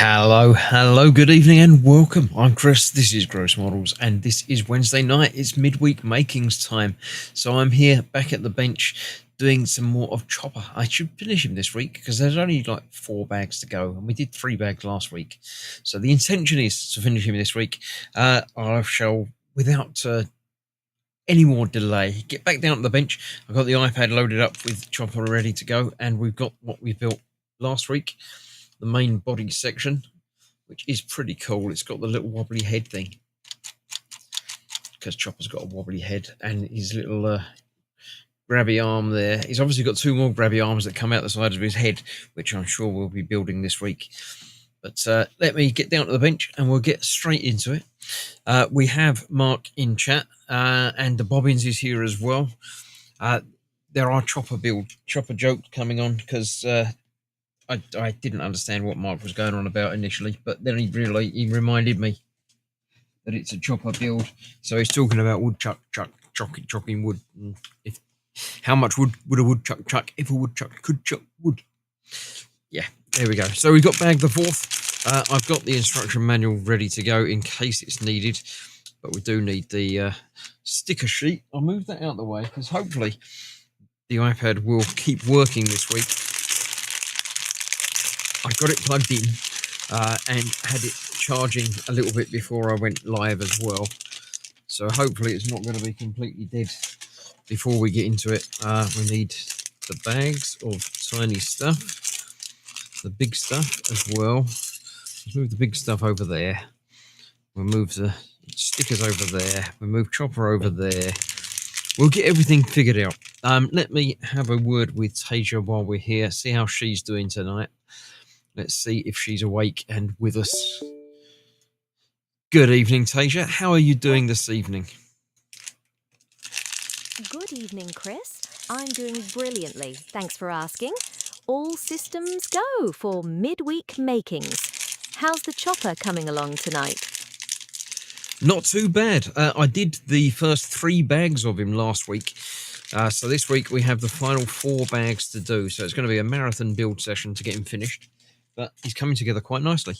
Hello, good evening and welcome. I'm Chris, this is Gross Models and this is Wednesday night. It's midweek makings time. So I'm here back at the bench doing some more of Chopper. I should finish him this week because there's only like 4 bags to go and we did 3 bags last week. So the intention is to finish him this week. I shall, without any more delay, get back down to the bench. I've got the iPad loaded up with Chopper ready to go and we've got what we built last week. The main body section, which is pretty cool. It's got the little wobbly head thing because Chopper's got a wobbly head and his little grabby arm there. He's obviously got 2 more grabby arms that come out the side of his head, which I'm sure we'll be building this week. But let me get down to the bench and we'll get straight into it. We have Mark in chat and the Bobbins is here as well. There are Chopper jokes coming on because I didn't understand what Mark was going on about initially, but then he reminded me that it's a Chopper build. So he's talking about woodchuck chucking wood. How much wood would a woodchuck chuck if a woodchuck could chuck wood? Yeah, there we go. So we've got bag the 4th. I've got the instruction manual ready to go in case it's needed, but we do need the sticker sheet. I'll move that out of the way because hopefully the iPad will keep working this week. I got it plugged in and had it charging a little bit before I went live as well. So hopefully it's not going to be completely dead before we get into it. We need the bags of tiny stuff, the big stuff as well. Let's move the big stuff over there. We'll move the stickers over there. We'll move Chopper over there. We'll get everything figured out. Let me have a word with Tasia while we're here, see how she's doing tonight. Let's see if she's awake and with us. Good evening, Tasia. How are you doing this evening? Good evening, Chris. I'm doing brilliantly. Thanks for asking. All systems go for midweek makings. How's the Chopper coming along tonight? Not too bad. I did the first 3 bags of him last week. So this week we have the final 4 bags to do. So it's going to be a marathon build session to get him finished. But he's coming together quite nicely.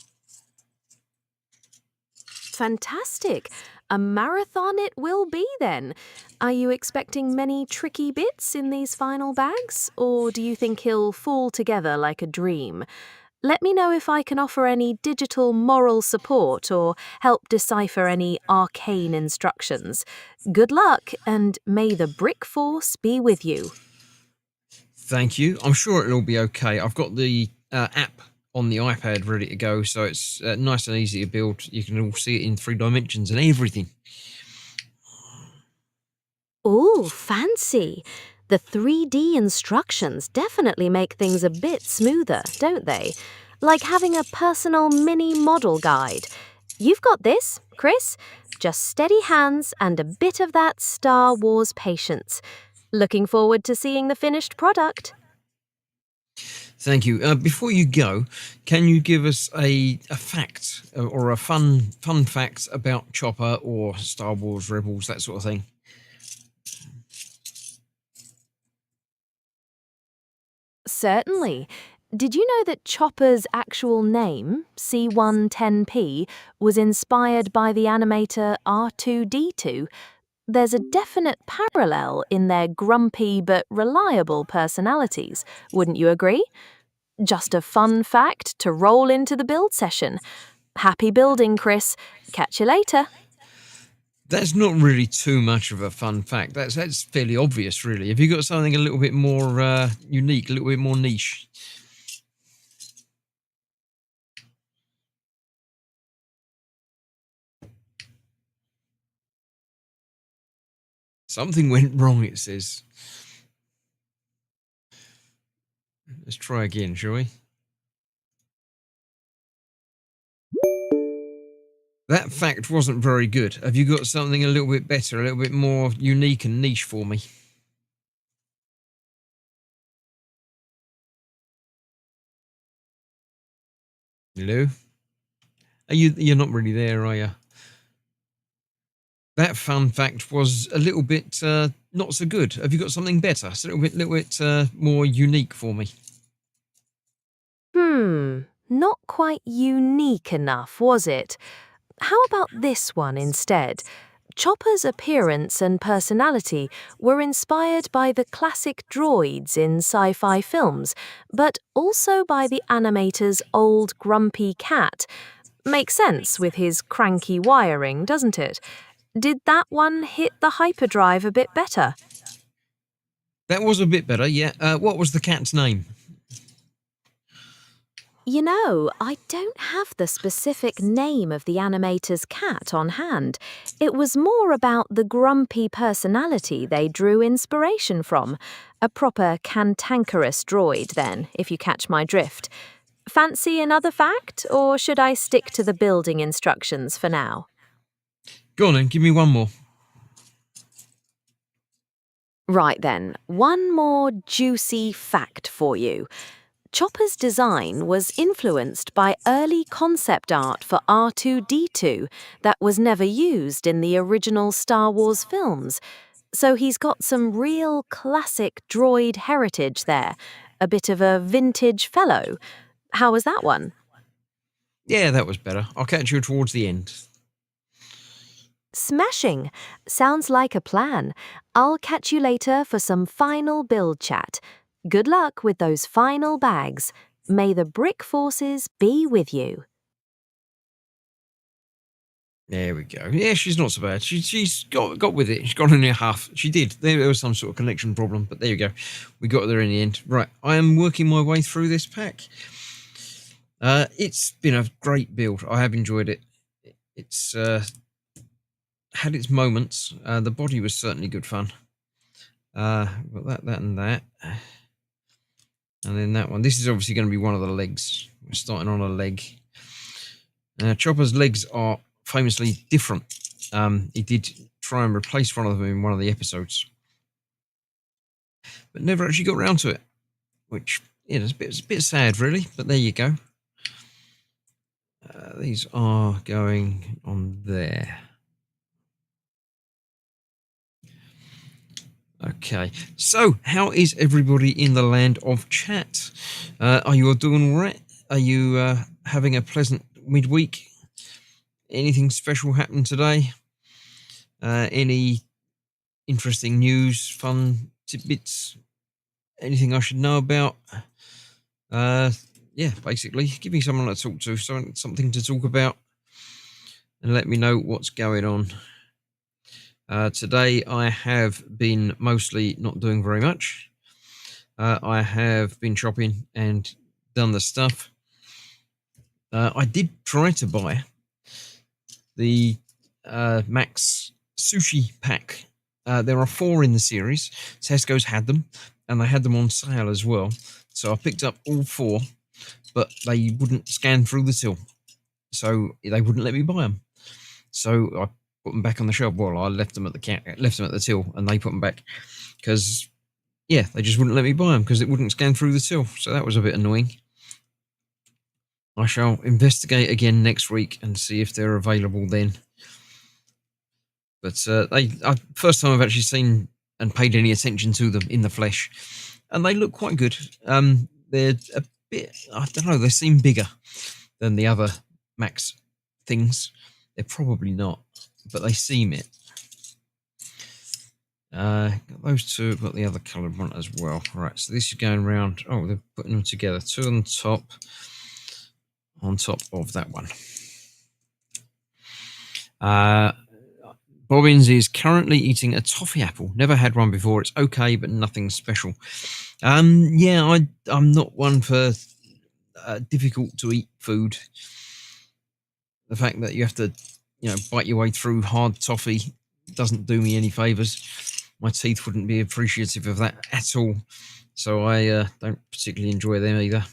Fantastic. A marathon it will be then. Are you expecting many tricky bits in these final bags? Or do you think he'll fall together like a dream? Let me know if I can offer any digital moral support or help decipher any arcane instructions. Good luck, and may the brick force be with you. Thank you. I'm sure it'll be okay. I've got the app on the iPad ready to go, so it's nice and easy to build. You can all see it in 3 dimensions and everything. Ooh, fancy. The 3D instructions definitely make things a bit smoother, don't they? Like having a personal mini model guide. You've got this, Chris. Just steady hands and a bit of that Star Wars patience. Looking forward to seeing the finished product. Thank you. Before you go, can you give us a fact or a fun fact about Chopper or Star Wars Rebels, that sort of thing? Certainly. Did you know that Chopper's actual name, C110P, was inspired by the animator R2D2? There's a definite parallel in their grumpy but reliable personalities, wouldn't you agree? Just a fun fact to roll into the build session. Happy building, Chris. Catch you later. That's not really too much of a fun fact. That's fairly obvious, really. Have you got something a little bit more unique, a little bit more niche? Something went wrong, it says. Let's try again, shall we? That fact wasn't very good. Have you got something a little bit better, a little bit more unique and niche for me? Hello? You're not really there, are you? That fun fact was a little bit not so good. Have you got something better? It's a little bit more unique for me. Not quite unique enough, was it? How about this one instead? Chopper's appearance and personality were inspired by the classic droids in sci-fi films, but also by the animator's old grumpy cat. Makes sense with his cranky wiring, doesn't it? Did that one hit the hyperdrive a bit better? That was a bit better, yeah. What was the cat's name? You know, I don't have the specific name of the animator's cat on hand. It was more about the grumpy personality they drew inspiration from. A proper cantankerous droid, then, if you catch my drift. Fancy another fact, or should I stick to the building instructions for now? Go on then, give me one more. Right then, one more juicy fact for you. Chopper's design was influenced by early concept art for R2-D2 that was never used in the original Star Wars films. So he's got some real classic droid heritage there, a bit of a vintage fellow. How was that one? Yeah, that was better. I'll catch you towards the end. Smashing! Sounds like a plan. I'll catch you later for some final build chat. Good luck with those final bags. May the brick forces be with you. There we go. Yeah, she's not so bad. She's got with it. She's got in her half. She did. There was some sort of connection problem, but there you go. We got there in the end. Right, I am working my way through this pack. It's been a great build. I have enjoyed it. It's had its moments. The body was certainly good fun. Got that, and that. And then that one. This is obviously going to be one of the legs. We're starting on a leg. Chopper's legs are famously different. He did try and replace one of them in one of the episodes, but never actually got around to it, which is a bit sad, really. But there you go. These are going on there. Okay, so how is everybody in the land of chat? Are you all doing all right? Are you having a pleasant midweek? Anything special happened today? Any interesting news, fun tidbits? Anything I should know about? Yeah, basically, give me someone to talk to, something to talk about, and let me know what's going on. Today I have been mostly not doing very much. I have been shopping and done the stuff. I did try to buy the Max Sushi Pack. There are 4 in the series. Tesco's had them, and they had them on sale as well. So I picked up all 4, but they wouldn't scan through the till. So they wouldn't let me buy them. So I put them back on the shelf. Well, I left them at the till, and they put them back because, yeah, they just wouldn't let me buy them because it wouldn't scan through the till. So that was a bit annoying. I shall investigate again next week and see if they're available then. But first time I've actually seen and paid any attention to them in the flesh, and they look quite good. They're a bit, I don't know, they seem bigger than the other Max things. They're probably not, but they seem it. Got those 2, got the other coloured one as well. Right, so this is going round. Oh, they're putting them together. 2 on top of that one. Bobbins is currently eating a toffee apple. Never had one before. It's okay, but nothing special. Yeah, I'm not one for difficult to eat food. The fact that you have to, bite your way through hard toffee doesn't do me any favours. My teeth wouldn't be appreciative of that at all. So I don't particularly enjoy them either.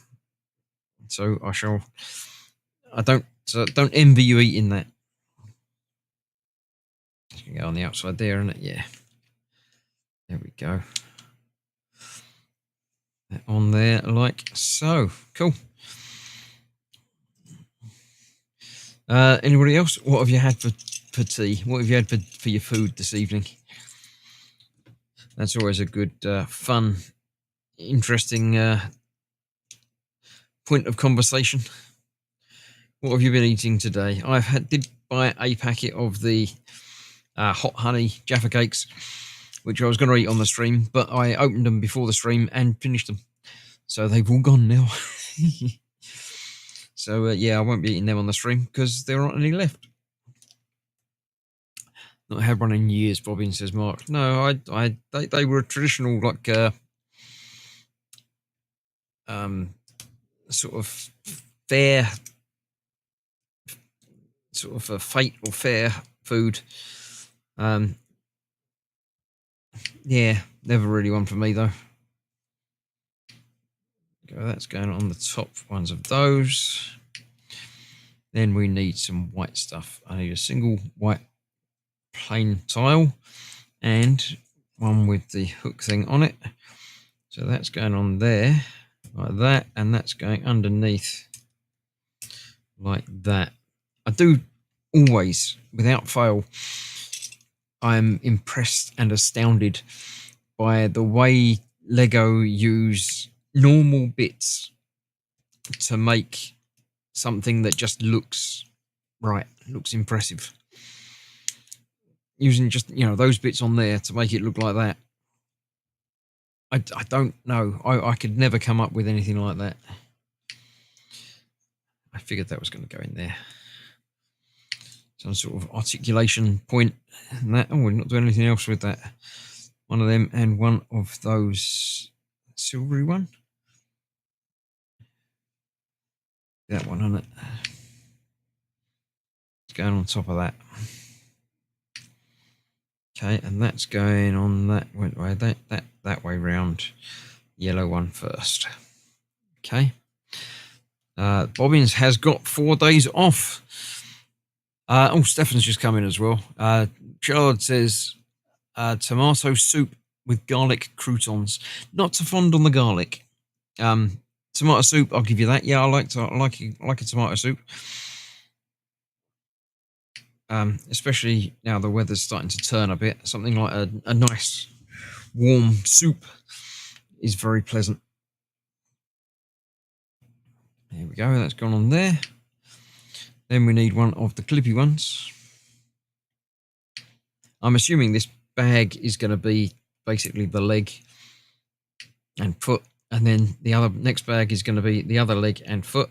So I don't envy you eating that. Go on the outside there, isn't it? Yeah. There we go. That on there like so. Cool. Anybody else? What have you had for tea? What have you had for your food this evening? That's always a good, fun, interesting point of conversation. What have you been eating today? Did buy a packet of the hot honey Jaffa cakes, which I was going to eat on the stream, but I opened them before the stream and finished them. So they've all gone now. So yeah, I won't be eating them on the stream because there aren't any left. Not had one in years, Bobbin, says Mark. No, they were a traditional, like, sort of fair, sort of a fate or fair food. Yeah, never really one for me though. That's going on the top ones of those. Then we need some white stuff. I need a single white plain tile and one with the hook thing on it. So that's going on there like that, and that's going underneath like that. I do always, without fail, I'm impressed and astounded by the way Lego use normal bits to make something that just looks right, looks impressive. Using just, those bits on there to make it look like that. I don't know. I could never come up with anything like that. I figured that was going to go in there. Some sort of articulation point. And that. Oh, we're not doing anything else with that. One of them and one of those silvery one. That one on it. It's going on top of that. Okay, and that's going on that way, that way round. Yellow one first. Okay. Bobbins has got 4 days off. Stefan's just come in as well. Charlotte says tomato soup with garlic croutons. Not so fond on the garlic. Tomato soup, I'll give you that. Yeah, I like a tomato soup. Especially now the weather's starting to turn a bit. Something like a nice warm soup is very pleasant. There we go, that's gone on there. Then we need one of the clippy ones. I'm assuming this bag is going to be basically the leg and foot, and then the next bag is going to be the other leg and foot.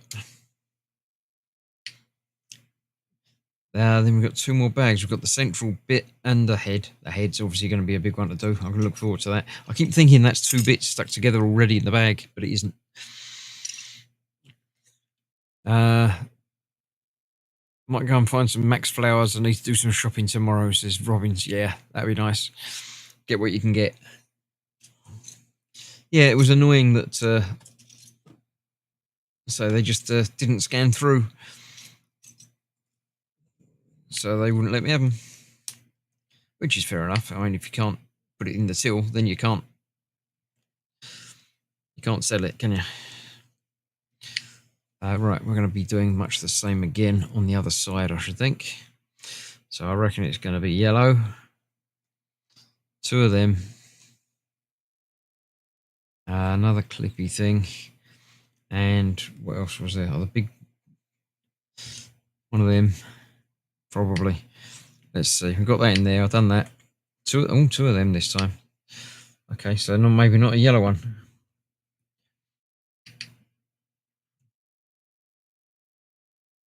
Then we've got 2 more bags. We've got the central bit and the head. The head's obviously going to be a big one to do. I'm going to look forward to that. I keep thinking that's 2 bits stuck together already in the bag, but it isn't. Might go and find some Max flowers. I need to do some shopping tomorrow, says Robbins. Yeah, that'd be nice. Get what you can get. Yeah, it was annoying that so they just didn't scan through. So they wouldn't let me have them. Which is fair enough. I mean, if you can't put it in the till, then you can't sell it, can you? Right, we're going to be doing much the same again on the other side, I should think. So I reckon it's going to be yellow. 2 of them. Another clippy thing. And what else was there? Oh, the big one of them. Probably. Let's see. We've got that in there. I've done that. 2 of them this time. Okay, so maybe not a yellow one.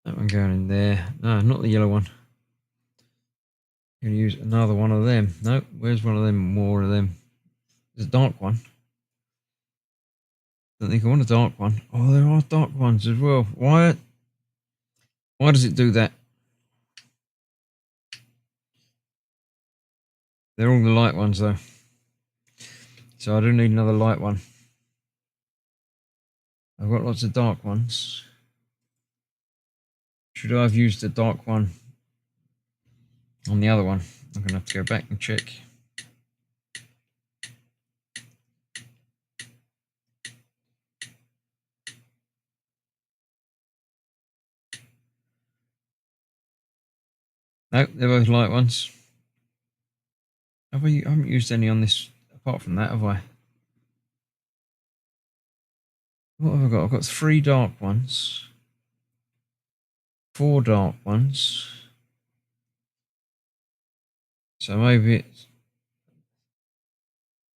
That one going in there. No, not the yellow one. I'm going to use another one of them. No, where's one of them? More of them. There's a dark one. Don't think I want a dark one. Oh, there are dark ones as well. Why does it do that? They're all the light ones though. So I do need another light one. I've got lots of dark ones. Should I have used the dark one on the other one? I'm going to have to go back and check. No, they're both light ones. I haven't used any on this apart from that, have I? What have I got? I've got 3 dark ones. 4 dark ones. So maybe it's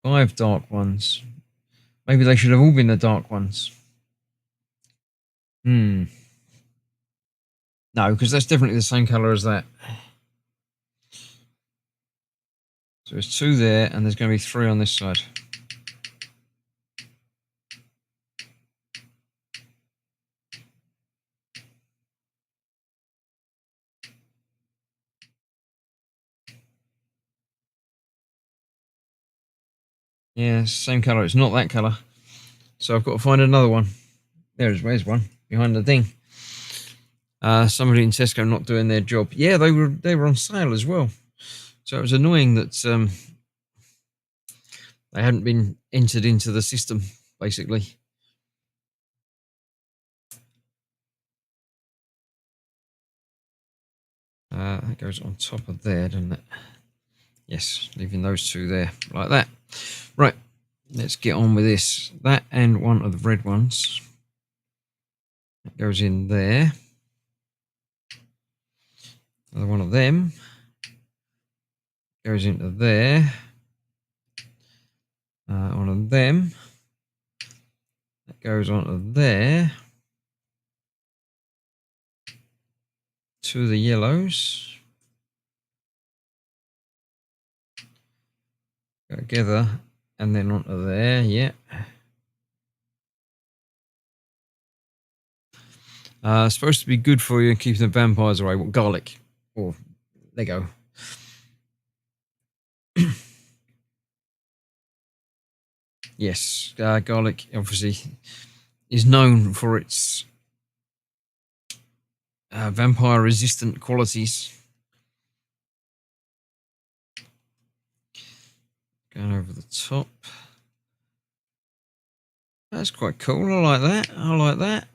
5 dark ones. Maybe they should have all been the dark ones. No, because that's definitely the same colour as that. So there's 2 there, and there's going to be 3 on this side. Yeah, it's the same colour. It's not that colour. So I've got to find another one. Where's one? Behind the thing. Somebody in Tesco not doing their job. Yeah, they were on sale as well. So it was annoying that they hadn't been entered into the system, basically. That goes on top of there, doesn't it? Yes, leaving those 2 there, like that. Right, let's get on with this. That and one of the red ones. That goes in there. Another one of them goes into there. One of them that goes onto there. 2 of the yellows go together and then onto there. Yeah. Supposed to be good for you and keeping the vampires away. What, garlic or Lego? Yes, garlic obviously is known for its vampire-resistant qualities. Going over the top. That's quite cool. I like that. I like that.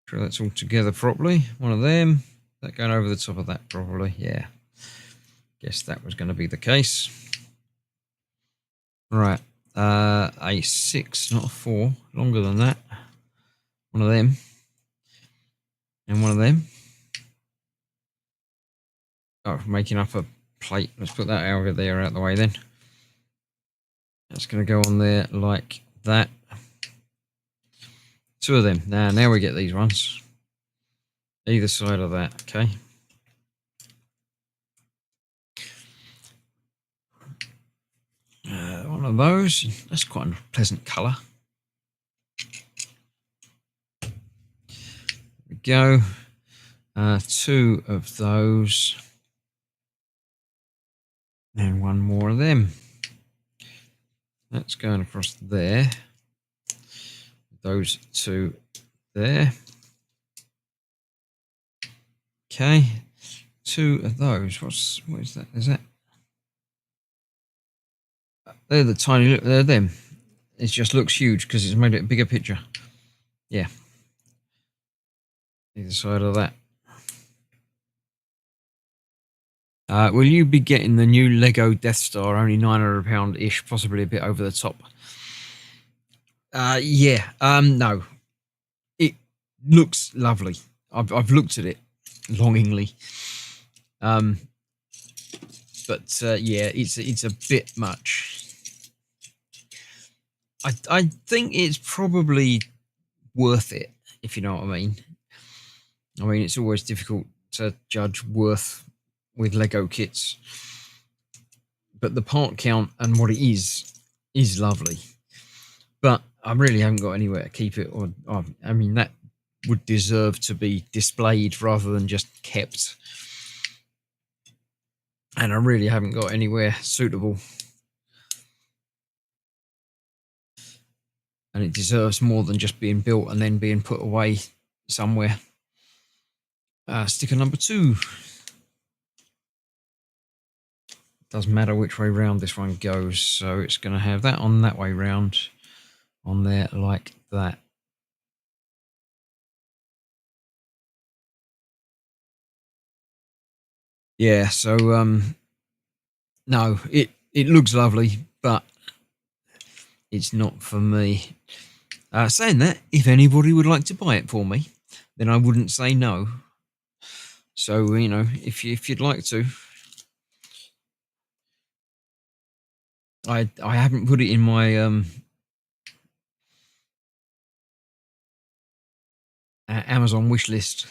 Sure that's all together properly. One of them. That going over the top of that probably. Yeah. Guess that was going to be the case. Right. A 6, not a 4. Longer than that. One of them. And one of them. Oh, making up a plate. Let's put that over there out the way then. That's going to go on there like that. 2 of them. Now we get these ones. Either side of that, okay. One of those. That's quite a pleasant colour. There we go. 2 of those. And 1 more of them. That's going across there. Those 2 there. Okay. 2 of those. What is that? Is that? They're the tiny. They're them. It just looks huge because it's made it a bigger picture. Yeah. Either side of that. Will you be getting the new Lego Death Star? Only £900-ish, possibly a bit over the top. Yeah. No. It looks lovely. I've looked at it longingly. But yeah, it's a bit much. I think it's probably worth it, if you know what I mean. I mean, it's always difficult to judge worth with Lego kits, but the part count and what it is lovely. But I really haven't got anywhere to keep it, or I mean, that would deserve to be displayed rather than just kept. And I really haven't got anywhere suitable. And it deserves more than just being built and then being put away somewhere. Sticker number 2. Doesn't matter which way round this one goes, so it's going to have that on that way round, on there like that. Yeah, so no, it looks lovely, but it's not for me. Saying that, if anybody would like to buy it for me, then I wouldn't say no. So, if you'd like to, I haven't put it in my Amazon wish list,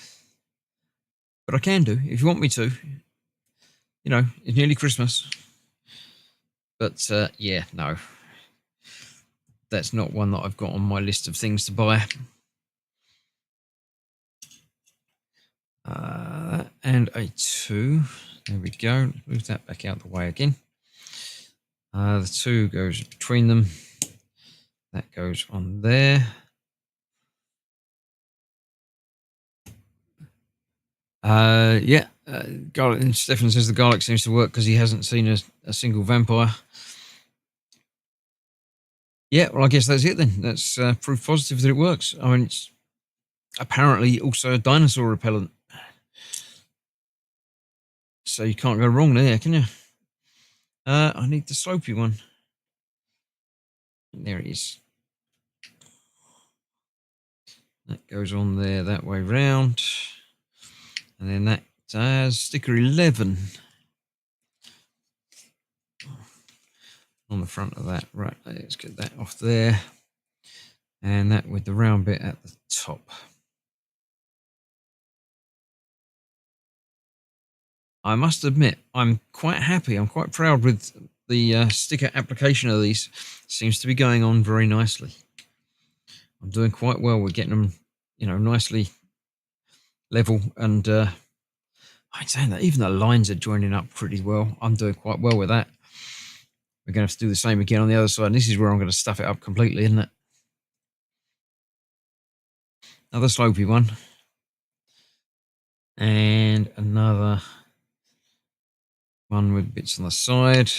but I can do if you want me to. It's nearly Christmas, but yeah, no, that's not one that I've got on my list of things to buy. And a 2. There we go. Move that back out the way again. The 2 goes between them. That goes on there. Yeah. Garlic. Stefan says the garlic seems to work because he hasn't seen a single vampire. Yeah, well, I guess that's it then. That's proof positive that it works. I mean, it's apparently also a dinosaur repellent. So you can't go wrong there, can you? I need the slopey one. There it is. That goes on there that way round. And then that has sticker 11 on the front of that. Right, let's get that off there. And that with the round bit at the top. I must admit, I'm quite happy. I'm quite proud with the sticker application of these. Seems to be going on very nicely. I'm doing quite well with getting them, nicely level. And I'm saying that even the lines are joining up pretty well. I'm doing quite well with that. We're going to have to do the same again on the other side. And this is where I'm going to stuff it up completely, isn't it? Another slopey one. And another one with bits on the side.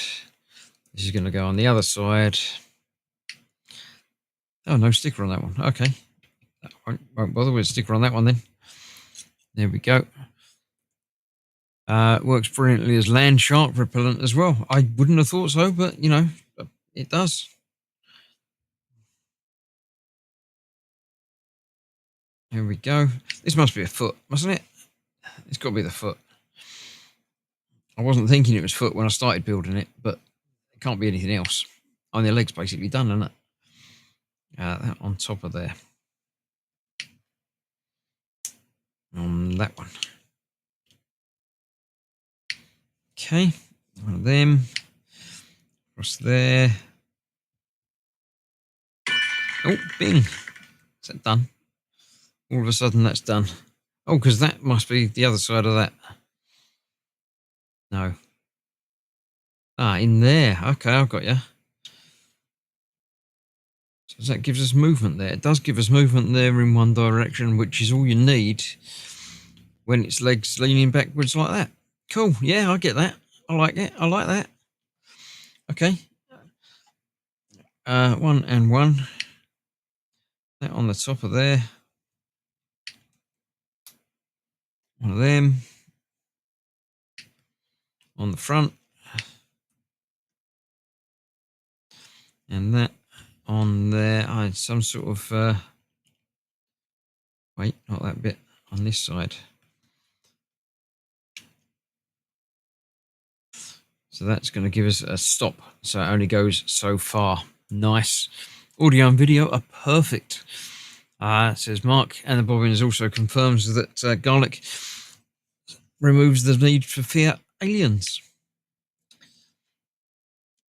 This is going to go on the other side. Oh, no sticker on that one. Okay. Won't bother with a sticker on that one then. There we go. Works brilliantly as land shark repellent as well. I wouldn't have thought so, but, it does. Here we go. This must be a foot, mustn't it? It's got to be the foot. I wasn't thinking it was foot when I started building it, but it can't be anything else. Oh, the leg's basically done, isn't it? That on top of there. On that one. Okay, one of them. Across there. Oh, bing. Is that done? All of a sudden that's done. Oh, because that must be the other side of that. No. In there. Okay, I've got you. So that gives us movement there. It does give us movement there in one direction, which is all you need when its legs leaning backwards like that. Cool. Yeah, I get that. I like it. I like that. Okay. 1 and 1. That on the top of there. One of them. On the front. And that on there. I had some sort of... wait, not that bit. On this side. So that's going to give us a stop. So it only goes so far. Nice. Audio and video are perfect. Says Mark. And the bobbins also confirms that garlic removes the need for fear aliens.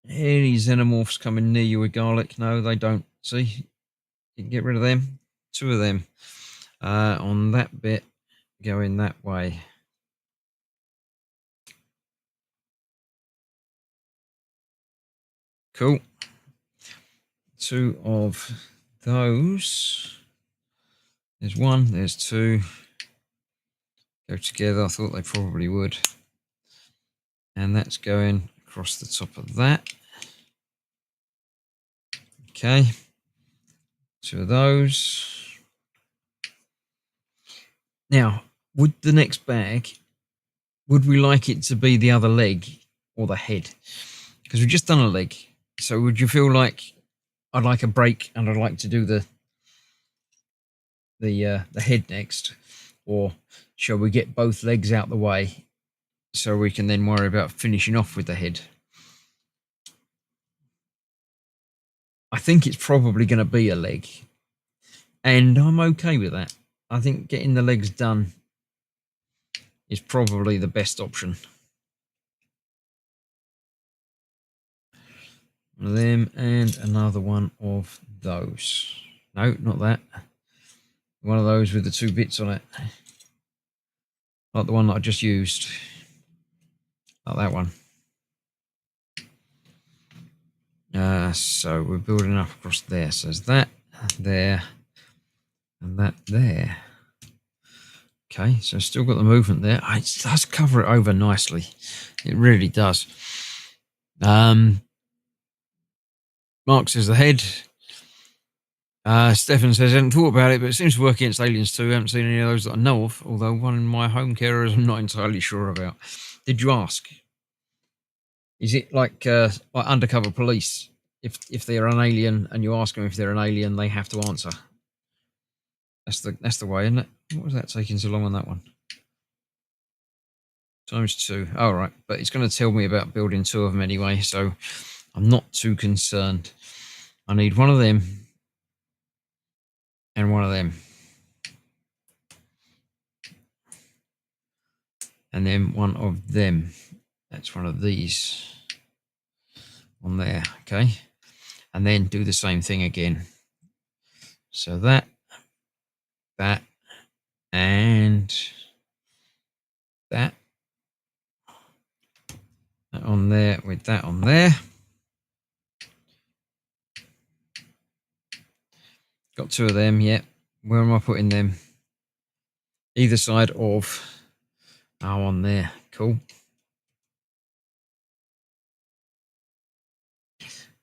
Any xenomorphs coming near you with garlic? No, they don't. See? You can get rid of them. 2 of them. On that bit, going that way. Cool. 2 of those. There's 1, there's 2. Go together. I thought they probably would. And that's going across the top of that. Okay. 2 of those. Now, would the next bag, would we like it to be the other leg or the head? Because we've just done a leg. So would you feel like I'd like a break and I'd like to do the the head next, or shall we get both legs out the way so we can then worry about finishing off with the head? I think it's probably going to be a leg, and I'm okay with that. I think getting the legs done is probably the best option. One of them and another one of those. No, not that. One of those with the two bits on it. Like the one that I just used. Like that one. So we're building up across there. So there's that there and that there. Okay, so still got the movement there. It does cover it over nicely. It really does. Mark says the head. Stefan says, I hadn't thought about it, but it seems to work against aliens too. I haven't seen any of those that I know of, although one in my home carers I'm not entirely sure about. Did you ask? Is it like undercover police? If they're an alien and you ask them if they're an alien, they have to answer. That's the way, isn't it? What was that taking so long on that one? ×2. All right, but it's going to tell me about building two of them anyway, so I'm not too concerned. I need one of them and one of them. And then one of them. That's one of these on there, okay? And then do the same thing again. So that, and that on there with that on there. Got two of them, yeah. Where am I putting them? Either side of, on there, cool.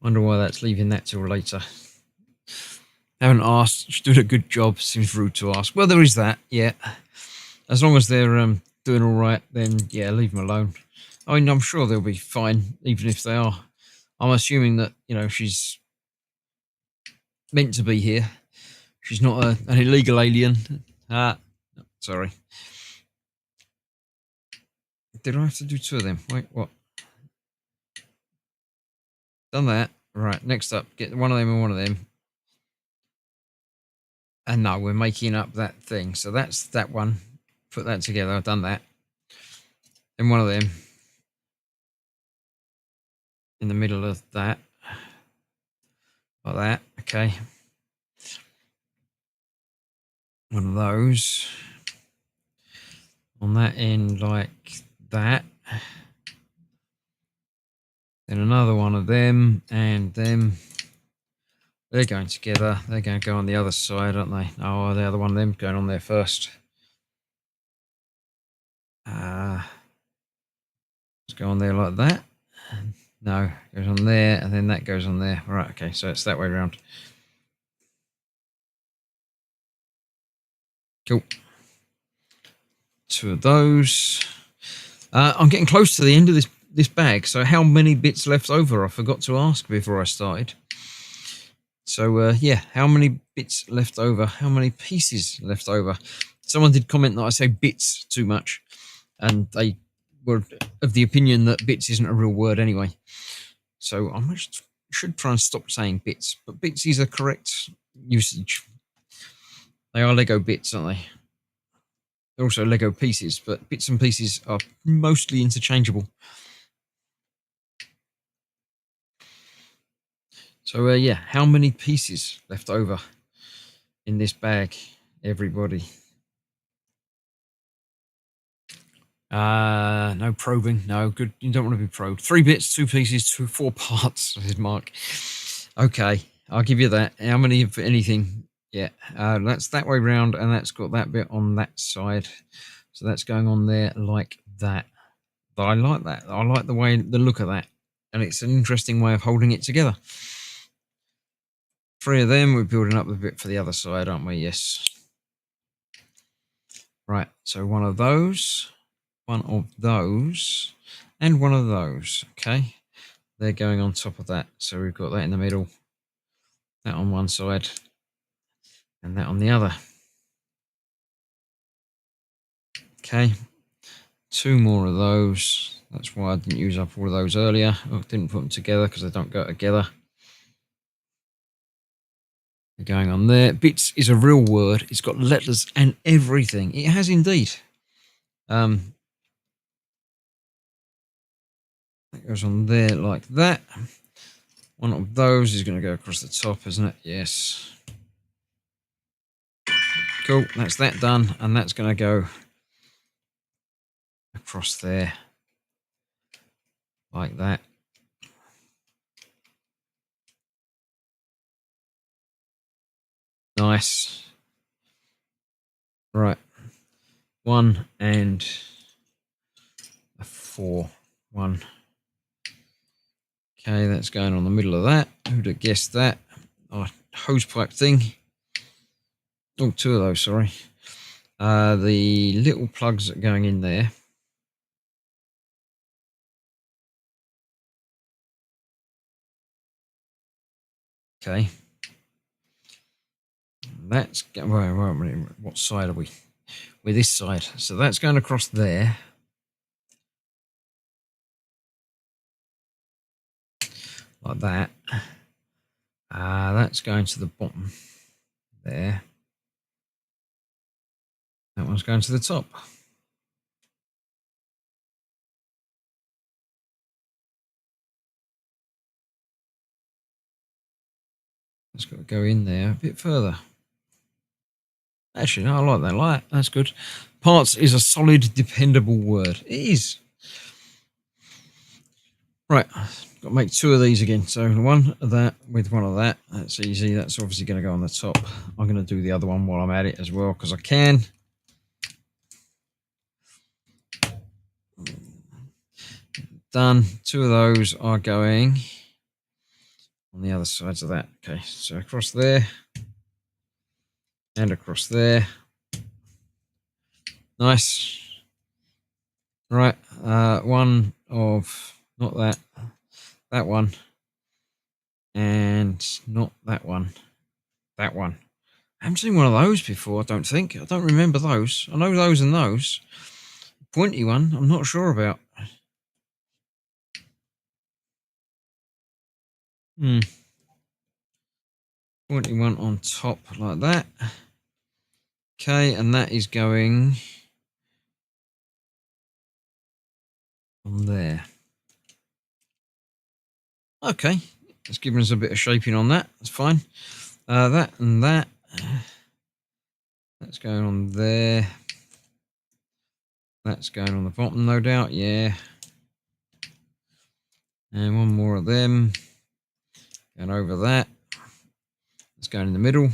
Wonder why that's leaving that till later. Haven't asked. She's doing a good job. Seems rude to ask. Well, there is that, yeah. As long as they're doing all right, then yeah, leave them alone. I mean, I'm sure they'll be fine, even if they are. I'm assuming that, she's meant to be here. She's not an illegal alien. Sorry. Did I have to do two of them? Wait, what? Done that. Right, next up, get one of them and one of them. And no, we're making up that thing. So that's that one. Put that together. I've done that. Then one of them in the middle of that. Like that. Okay. One of those on that end like that. Then another one of them and them. They're going together. They're going to go on the other side, aren't they? Oh, the other one of them going on there first. Let's go on there like that. No, goes on there, and then that goes on there. Right, okay, so it's that way around. Cool. Two of those. I'm getting close to the end of this bag. So how many bits left over? I forgot to ask before I started. So yeah, how many bits left over? How many pieces left over? Someone did comment that I say bits too much, and they were of the opinion that bits isn't a real word anyway. So I should try and stop saying bits, but bits is a correct usage. They are Lego bits, aren't they? They're also Lego pieces, but bits and pieces are mostly interchangeable. So yeah, how many pieces left over in this bag, everybody? No probing. No, good. You don't want to be probed. 3 bits, 2 pieces, 4 parts, says Mark. Okay, I'll give you that. How many of anything? Yeah, that's that way round, and that's got that bit on that side. So that's going on there like that. But I like that. I like the look of that. And it's an interesting way of holding it together. 3 of them. We're building up a bit for the other side, aren't we? Yes. Right, so one of those, and one of those. Okay, they're going on top of that. So we've got that in the middle, that on one side, and that on the other. Okay, 2 more of those. That's why I didn't use up all of those earlier. I didn't put them together because they don't go together. They're going on there. Bits is a real word. It's got letters and everything. It has indeed. That goes on there like that. One of those is going to go across the top, isn't it? Yes. Cool. That's that done. And that's going to go across there like that. Nice. Right. 1 and a 4. 1. Okay, that's going on the middle of that. Who'd have guessed that? Oh, hose pipe thing. Oh, 2 of those, sorry. The little plugs that are going in there. Okay. That's what side are we? We're this side. So that's going across there. Like that. That's going to the bottom there. That one's going to the top. It's got to go in there a bit further. Actually, no, I like that light. That's good. Parts is a solid, dependable word. It is. Right, got to make 2 of these again. So 1 of that with 1 of that. That's easy. That's obviously going to go on the top. I'm going to do the other one while I'm at it as well because I can. Done. 2 of those are going on the other sides of that. Okay, so across there and across there. Nice. Right, 1 of not that, that one, and not that one, that one. I haven't seen one of those before. I don't think. I don't remember those. I know those and those. Pointy one, I'm not sure about. Pointy one on top like that. Okay, and that is going on there. Okay, it's giving us a bit of shaping on that. That's fine. That and that. That's going on there. That's going on the bottom, no doubt. Yeah. And 1 more of them. Going over that. It's going in the middle.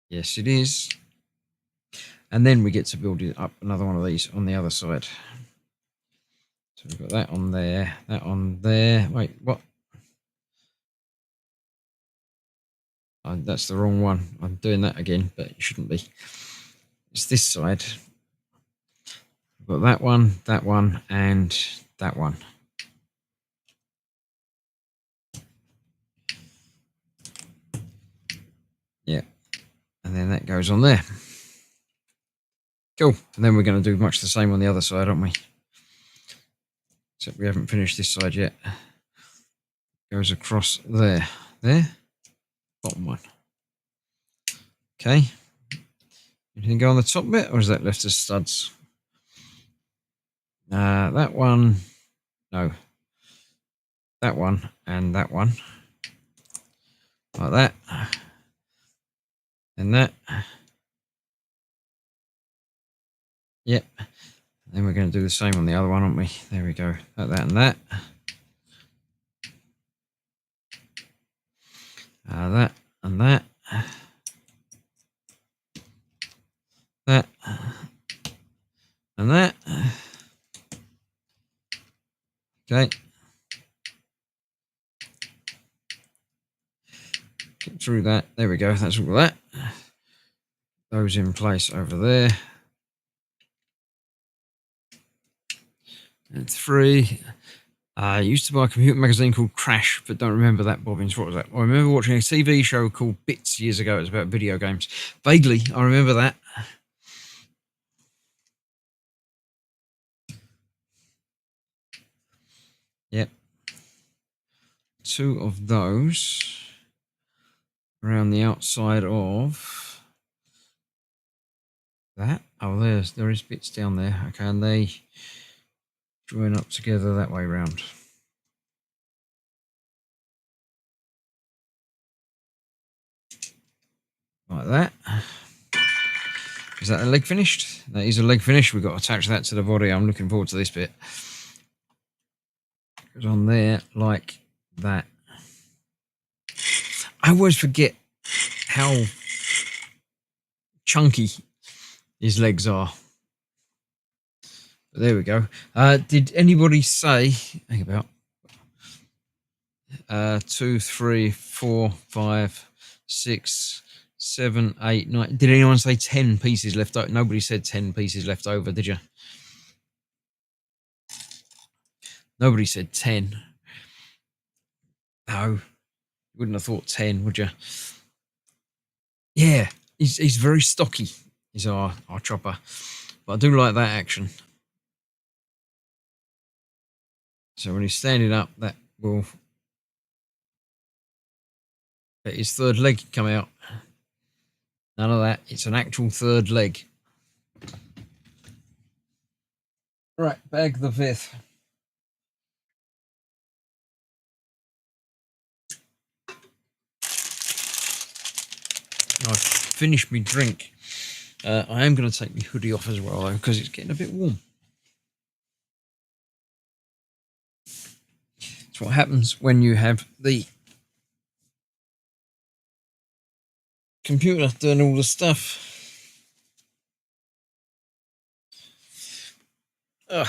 Yes, it is. And then we get to build it up another one of these on the other side. So we've got that on there, that on there. Wait, what? Oh, that's the wrong one. I'm doing that again, but it shouldn't be. It's this side. We've got that one, and that one. Yeah. And then that goes on there. Cool. And then we're going to do much the same on the other side, aren't we? Except we haven't finished this side yet. Goes across there. There. Bottom one. Okay. Anything go on the top bit, or is that left as studs? That one. No. That one and that one. Like that. And that. Yep. Then we're going to do the same on the other one, aren't we? There we go. Like that and that. That and that. That and that. Okay. Get through that. There we go. That's all of that. Those in place over there. And 3. I used to buy a computer magazine called Crash, but don't remember that, Bobbins. What was that? I remember watching a TV show called Bits years ago. It was about video games. Vaguely, I remember that. Yep. 2 of those around the outside of that. Oh, there is bits down there. Okay, and they join up together that way round. Like that. Is that a leg finished? That is a leg finish. We've got to attach that to the body. I'm looking forward to this bit. Goes on there like that. I always forget how chunky his legs are. But there we go. Did anybody say, hang about, 2, 3, 4, 5, 6, 7, 8, 9. Did anyone say 10 pieces left over? Nobody said 10 pieces left over, did you? Nobody said 10. No, you wouldn't have thought 10, would you? Yeah, he's very stocky, is our chopper. But I do like that action. So when he's standing up, that will let his third leg come out. None of that. It's an actual third leg. Right, bag the 5th. I've finished my drink. I am going to take my hoodie off as well, though, because it's getting a bit warm. That's what happens when you have the computer doing all the stuff. Ugh.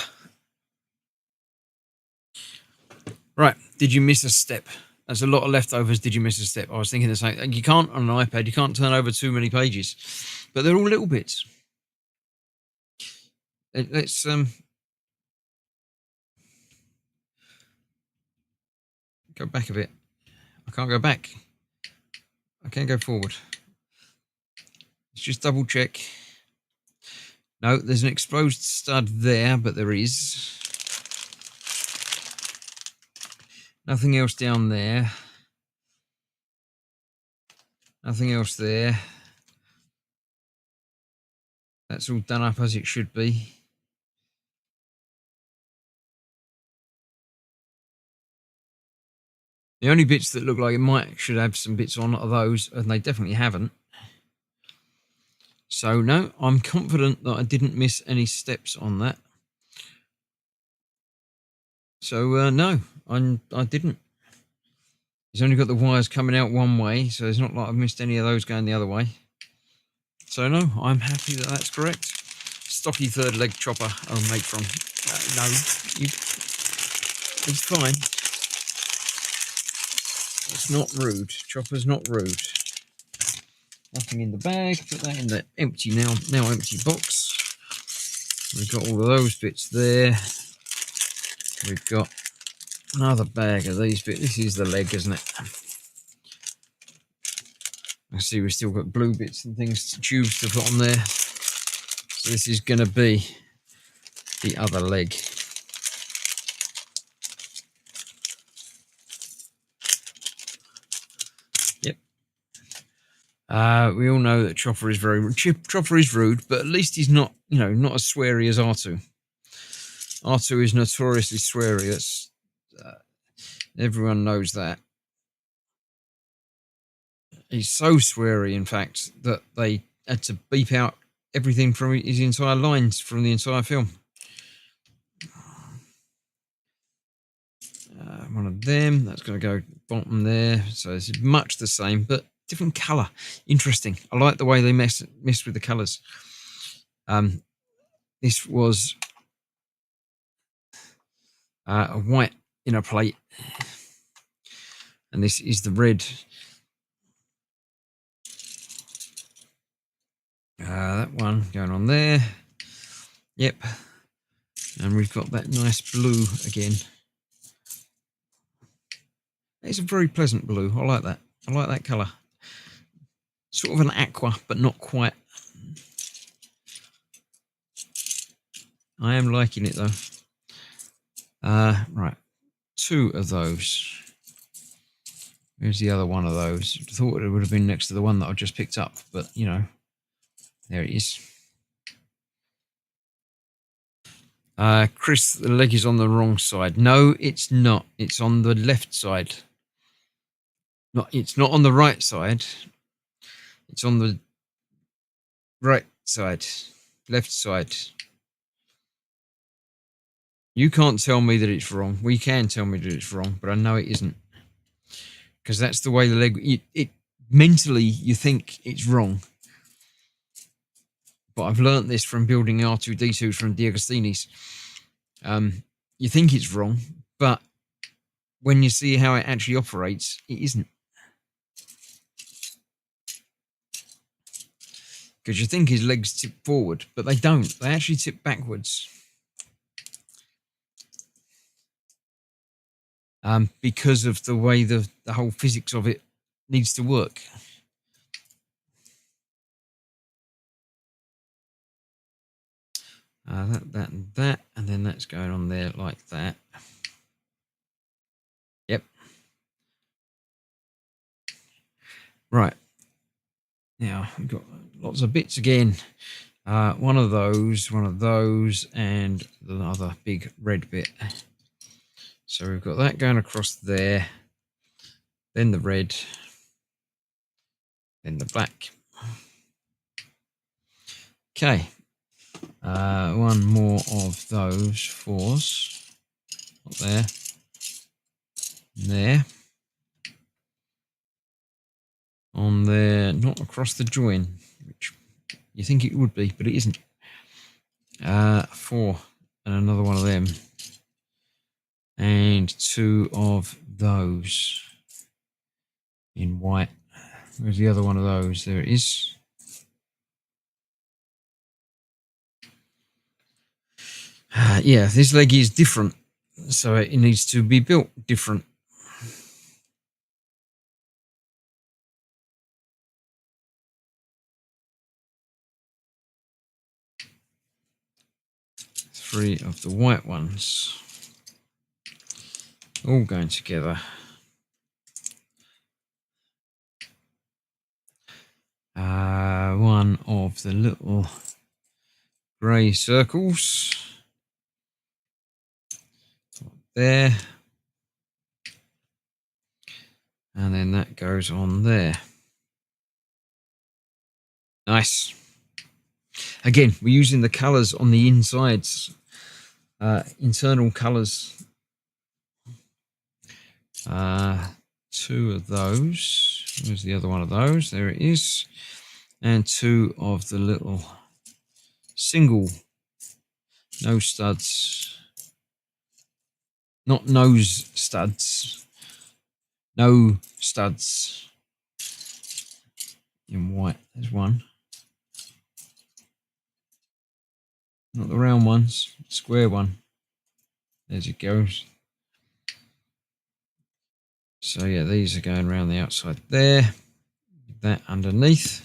Right, did you miss a step? There's a lot of leftovers. Did you miss a step? I was thinking the same. You can't on an iPad. You can't turn over too many pages, but they're all little bits. Let's go back a bit. I can't go back. I can't go forward. Let's just double check. No, there's an exposed stud there, but there is nothing else down there. Nothing else there. That's all done up as it should be. The only bits that look like it should have some bits on are those, and they definitely haven't. So no, I'm confident that I didn't miss any steps on that. So no, I didn't. He's only got the wires coming out one way, so it's not like I've missed any of those going the other way. So no, I'm happy that that's correct. Stocky third leg chopper I'll make from. No, it's fine. It's not rude. Chopper's not rude. Nothing in the bag. Put that in the empty now empty box. We've got all of those bits there. We've got another bag of these bits. This is the leg, isn't it? I see we've still got blue bits and things, tubes to put on there. So this is going to be the other leg. Yep. We all know that Chopper is rude, but at least he's not, not as sweary as R2. R2 is notoriously sweary. That's everyone knows that. He's so sweary, in fact, that they had to beep out everything from his entire lines from the entire film. One of them, that's going to go bottom there. So it's much the same, but different colour. Interesting. I like the way they messed with the colours. This was a white inner plate, and this is the red. That one going on there. Yep. And we've got that nice blue again. It's a very pleasant blue. I like that. I like that colour. Sort of an aqua, but not quite. I am liking it though. Right, 2 of those. Here's the other one of those. I thought it would have been next to the one that I just picked up, but you know, there it is. Chris, the leg is on the wrong side. No, it's not. It's on the left side. It's not on the right side. It's on the right side. Left side. You can't tell me that it's wrong. Well, you can tell me that it's wrong, but I know it isn't. Because that's the way the leg... It mentally, you think it's wrong. But I've learnt this from building R2-D2 from D'Agostini's. You think it's wrong, but when you see how it actually operates, it isn't. Because you think his legs tip forward, but they don't. They actually tip backwards. Because of the way the whole physics of it needs to work. That, and that, and then that's going on there like that. Yep. Right. Now, we've got lots of bits again. One of those, and the other big red bit. So we've got that going across there, then the red, then the black. Okay. One more of those 4s. Up there. There. On there, not across the join, which you think it would be, but it isn't. 4, and another one of them. And 2 of those in white. Where's the other one of those? There it is. Yeah, this leg is different, so it needs to be built different. Three of the white ones, all going together. One of the little grey circles there, and then that goes on there. Nice. Again, we're using the colours on the insides, internal colours. 2 of those. Where's the other one of those? There it is. And 2 of the little single nose studs. Not nose studs. No studs. In white. There's one. Not the round ones. Square one. As it goes. So yeah, these are going around the outside there. That underneath.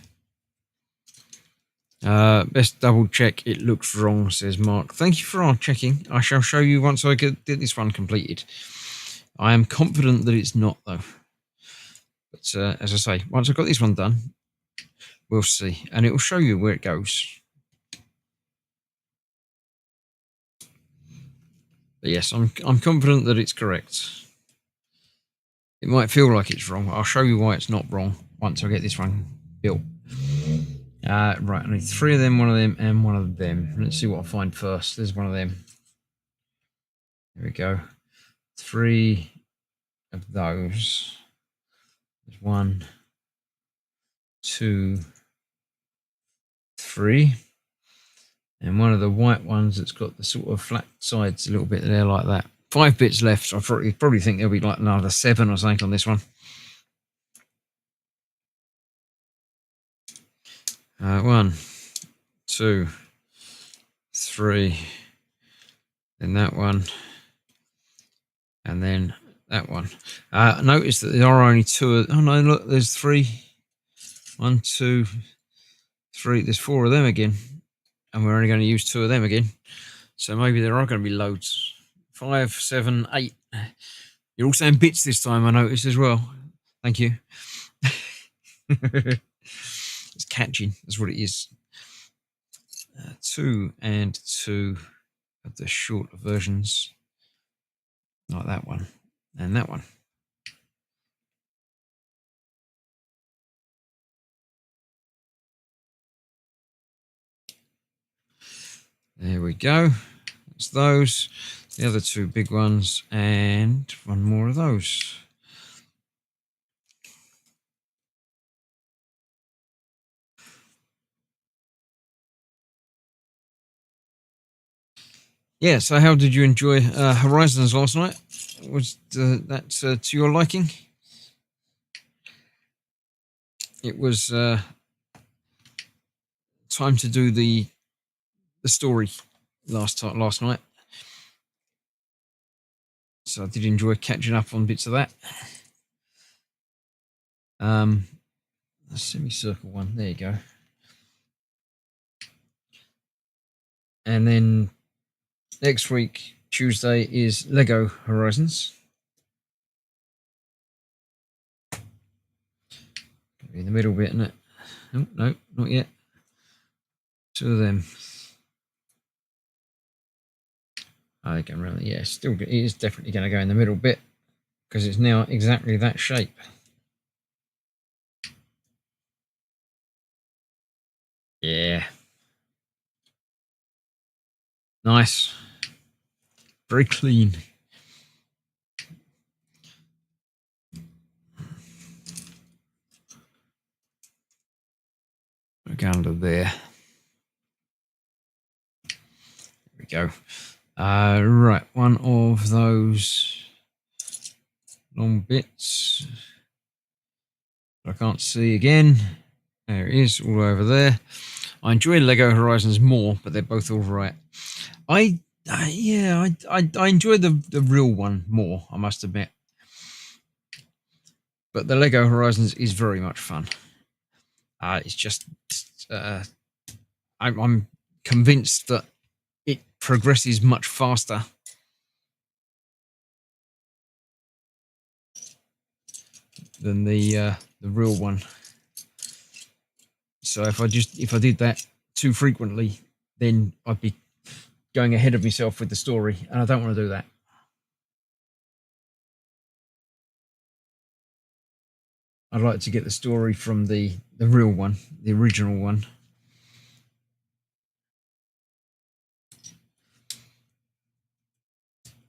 Best double check it looks wrong, says Mark. Thank you for checking. I shall show you once I get this one completed. I am confident that it's not though. But as I say, once I've got this one done, we'll see. And it will show you where it goes. But yes, I'm confident that it's correct. It might feel like it's wrong. I'll show you why it's not wrong once I get this one built. Right, I need 3 of them, 1 of them, and 1 of them. Let's see what I find first. There's 1 of them. There we go. 3 of those. There's 1, 2, 3. And 1 of the white ones that's got the sort of flat sides a little bit there like that. 5 bits left. I probably think there'll be like another 7 or something on this one. 1, 2, 3, then that one, and then that one. Notice that there are only two. Oh no, look, there's 3. 1, 2, 3. There's 4 of them again, and we're only going to use 2 of them again. So maybe there are going to be loads. 5, 7, 8. You're all saying bits this time, I noticed as well. Thank you. It's catching. That's what it is. 2 and 2 of the shorter versions, like that one and that one. There we go. That's those. The other 2 big ones and 1 more of those. Yeah, so how did you enjoy Horizons last night? Was that to your liking? It was time to do the story last night. So I did enjoy catching up on bits of that. The semicircle one, there you go. And then next week, Tuesday, is Lego Horizons. In the middle bit, isn't it? No, not yet. 2 of them. I can really, yeah, still, it is definitely going to go in the middle bit because it's now exactly that shape. Yeah. Nice. Very clean. We'll go under there. There we go. Right, one of those long bits I can't see again. There it is, all over there. I enjoy Lego Horizons more, but they're both all right. I enjoy the real one more, I must admit. But the Lego Horizons is very much fun. It's just I'm convinced that it progresses much faster than the real one. So if I did that too frequently, then I'd be going ahead of myself with the story, and I don't want to do that. I'd like to get the story from the real one, the original one.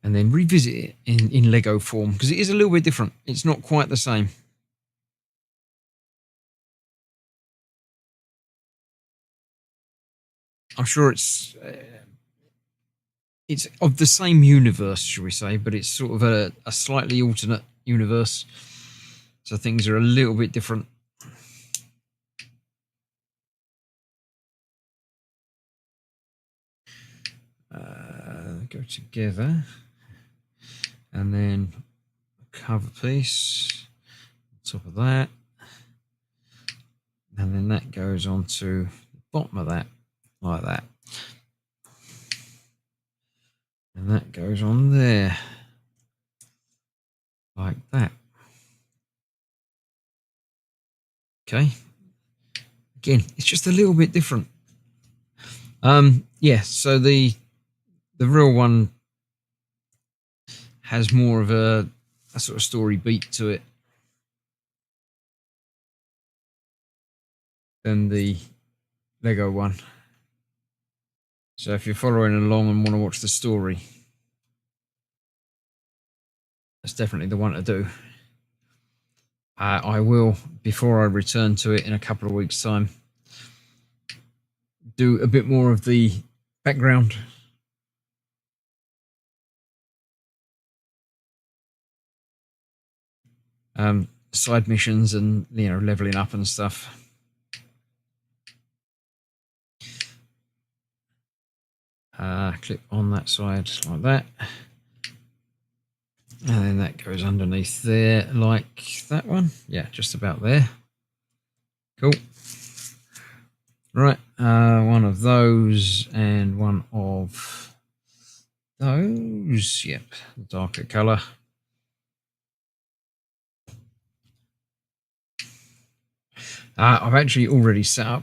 And then revisit it in Lego form, because it is a little bit different. It's not quite the same. I'm sure it's of the same universe, shall we say, but it's sort of a slightly alternate universe. So things are a little bit different. Go together. And then cover piece on top of that. And then that goes on to the bottom of that, like that. And that goes on there, like that. Okay. Again, it's just a little bit different. Yeah, so the real one has more of a sort of story beat to it than the Lego one. So if you're following along and want to watch the story, that's definitely the one to do. I will, before I return to it in a couple of weeks' time, do a bit more of the background. Side missions and, leveling up and stuff. Clip on that side like that. And then that goes underneath there like that one. Yeah, just about there. Cool. Right, one of those and one of those. Yep, darker colour. I've actually already set up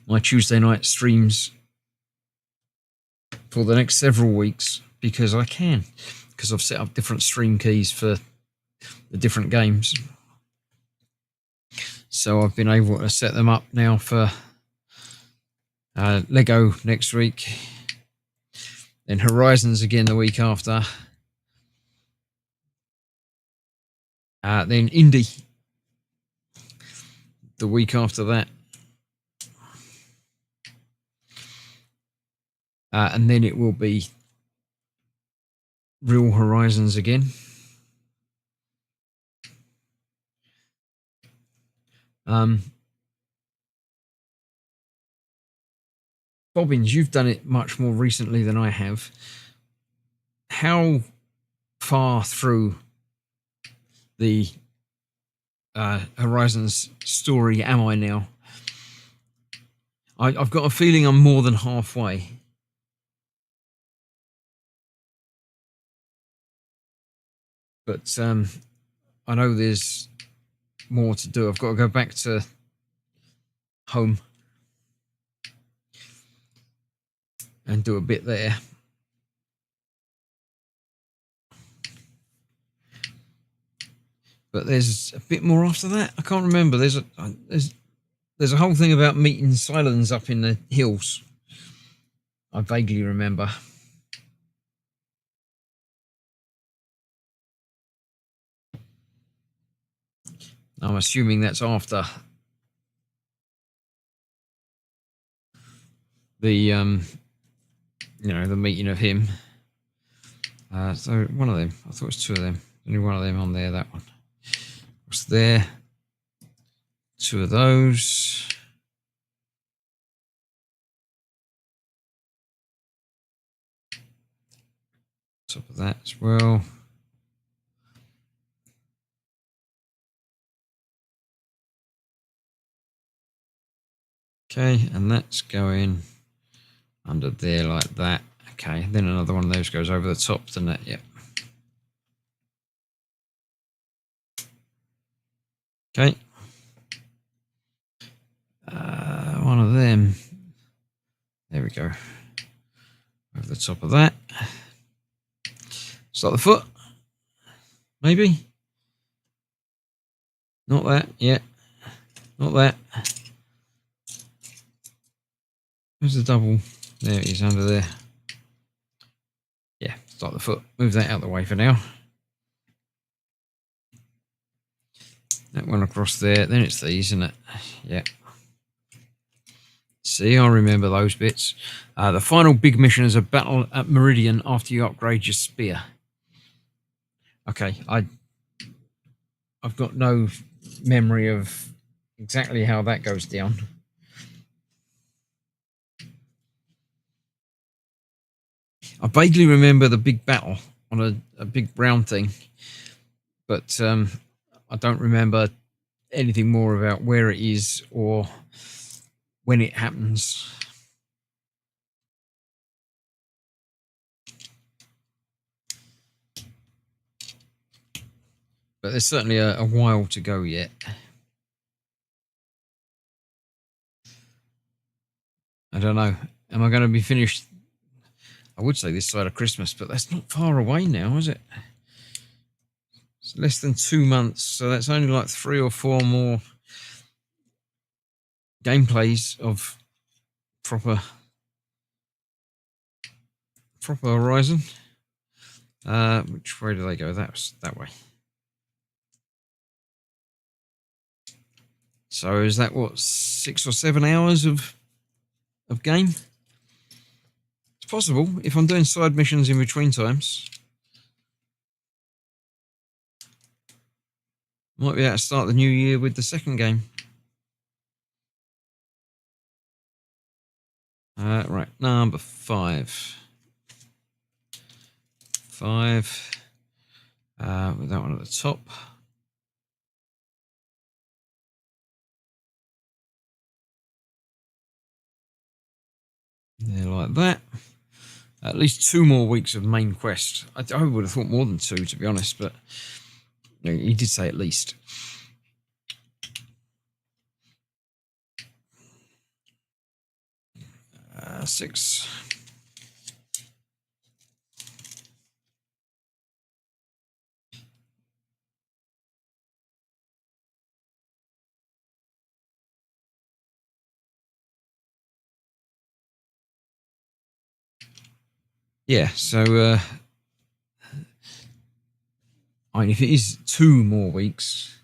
my Tuesday night streams for the next several weeks because I can. Because I've set up different stream keys for the different games. So I've been able to set them up now for Lego next week, then Horizons again the week after, then Indie the week after that, and then it will be Real Horizons again. Bobbins, you've done it much more recently than I have. How far through the Horizons story am I now? I've got a feeling I'm more than halfway. But I know there's more to do. I've got to go back to home and do a bit there. But there's a bit more after that. I can't remember. There's a whole thing about meeting Cylons up in the hills. I vaguely remember. I'm assuming that's after the the meeting of him. So one of them. I thought it was two of them. Only one of them on there. That one. What's there? Two of those. Top of that as well. Okay, and that's going under there like that. Okay, then another one of those goes over the top, doesn't it? Yep. Okay. One of them. There we go. Over the top of that. Start the foot. Maybe. Not that. Yeah. Not that. Where's the double? There it is under there. Yeah, start the foot. Move that out of the way for now. That one across there. Then it's these, isn't it? Yeah. See, I remember those bits. The final big mission is a battle at Meridian after you upgrade your spear. Okay, I've got no memory of exactly how that goes down. I vaguely remember the big battle on a big brown thing, but I don't remember anything more about where it is or when it happens. But there's certainly a while to go yet. I don't know. Am I going to be finished? I would say this side of Christmas, but that's not far away now, is it? It's less than 2 months, so that's only like 3 or 4 more gameplays of proper Horizon. Which way do they go? That way. So is that what, 6 or 7 hours of game? It's possible if I'm doing side missions in between times. Might be able to start the new year with the second game. Right, number 5. 5. with that one at the top. There, like that. At least 2 more weeks of main quest. I would have thought more than 2, to be honest, but he did say at least. Six. Yeah, so I mean, if it is 2 more weeks,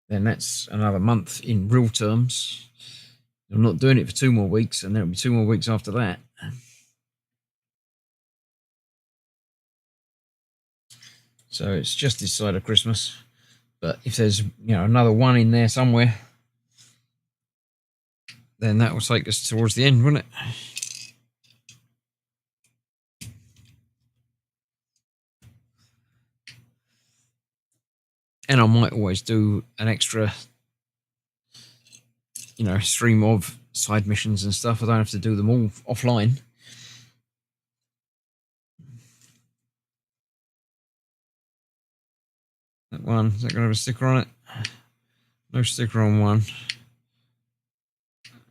then that's another month in real terms. I'm not doing it for 2 more weeks, and there'll be 2 more weeks after that. So it's just this side of Christmas. But if there's another one in there somewhere, then that will take us towards the end, won't it? And I might always do an extra, stream of side missions and stuff. I don't have to do them all offline. That one, is that going to have a sticker on it? No sticker on one.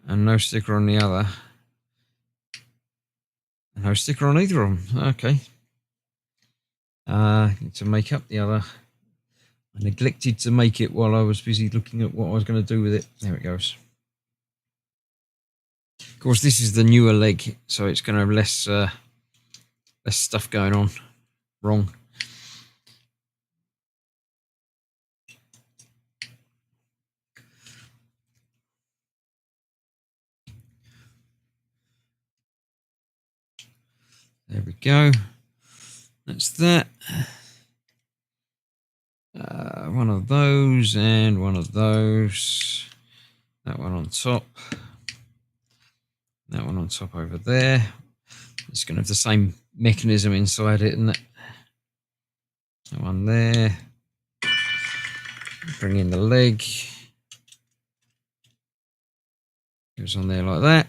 And no sticker on the other. And no sticker on either of them. Okay. Need to make up the other. I neglected to make it while I was busy looking at what I was going to do with it. There it goes. Of course, this is the newer leg, so it's going to have less stuff going on wrong. There we go. That's that. One of those and one of those. That one on top. That one on top over there. It's going to have the same mechanism inside it, isn't it? That one there. Bring in the leg. Goes on there like that.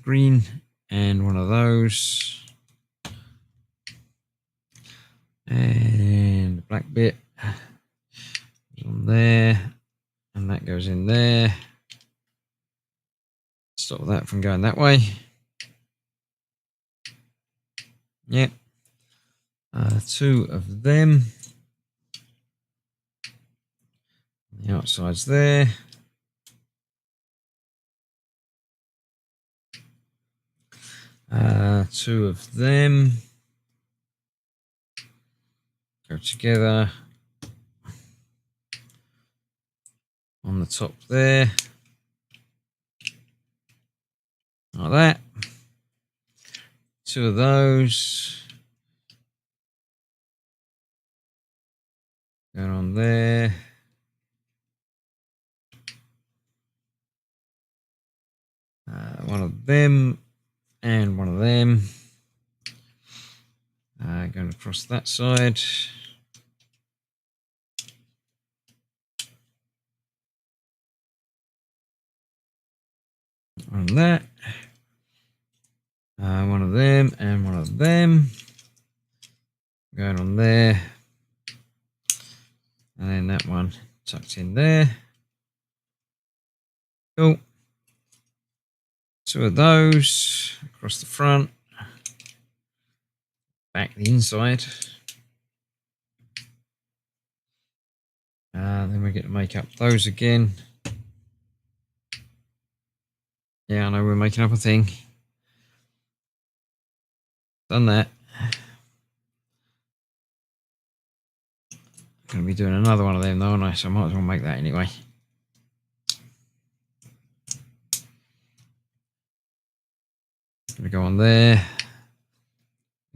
Green and one of those. And the black bit goes on there. And that goes in there. Stop that from going that way. Yep. 2 of them. The outside's there. Two of them go together on the top there, like that. 2 of those going on there. One of them and one of them going across that side. On that. One of them and one of them going on there. And then that one tucked in there. Cool. 2 of those across the front. Back the inside. Then we get to make up those again. Yeah, I know we're making up a thing. Done that. I'm going to be doing another one of them though, aren't I? So I might as well make that anyway. Going to go on there.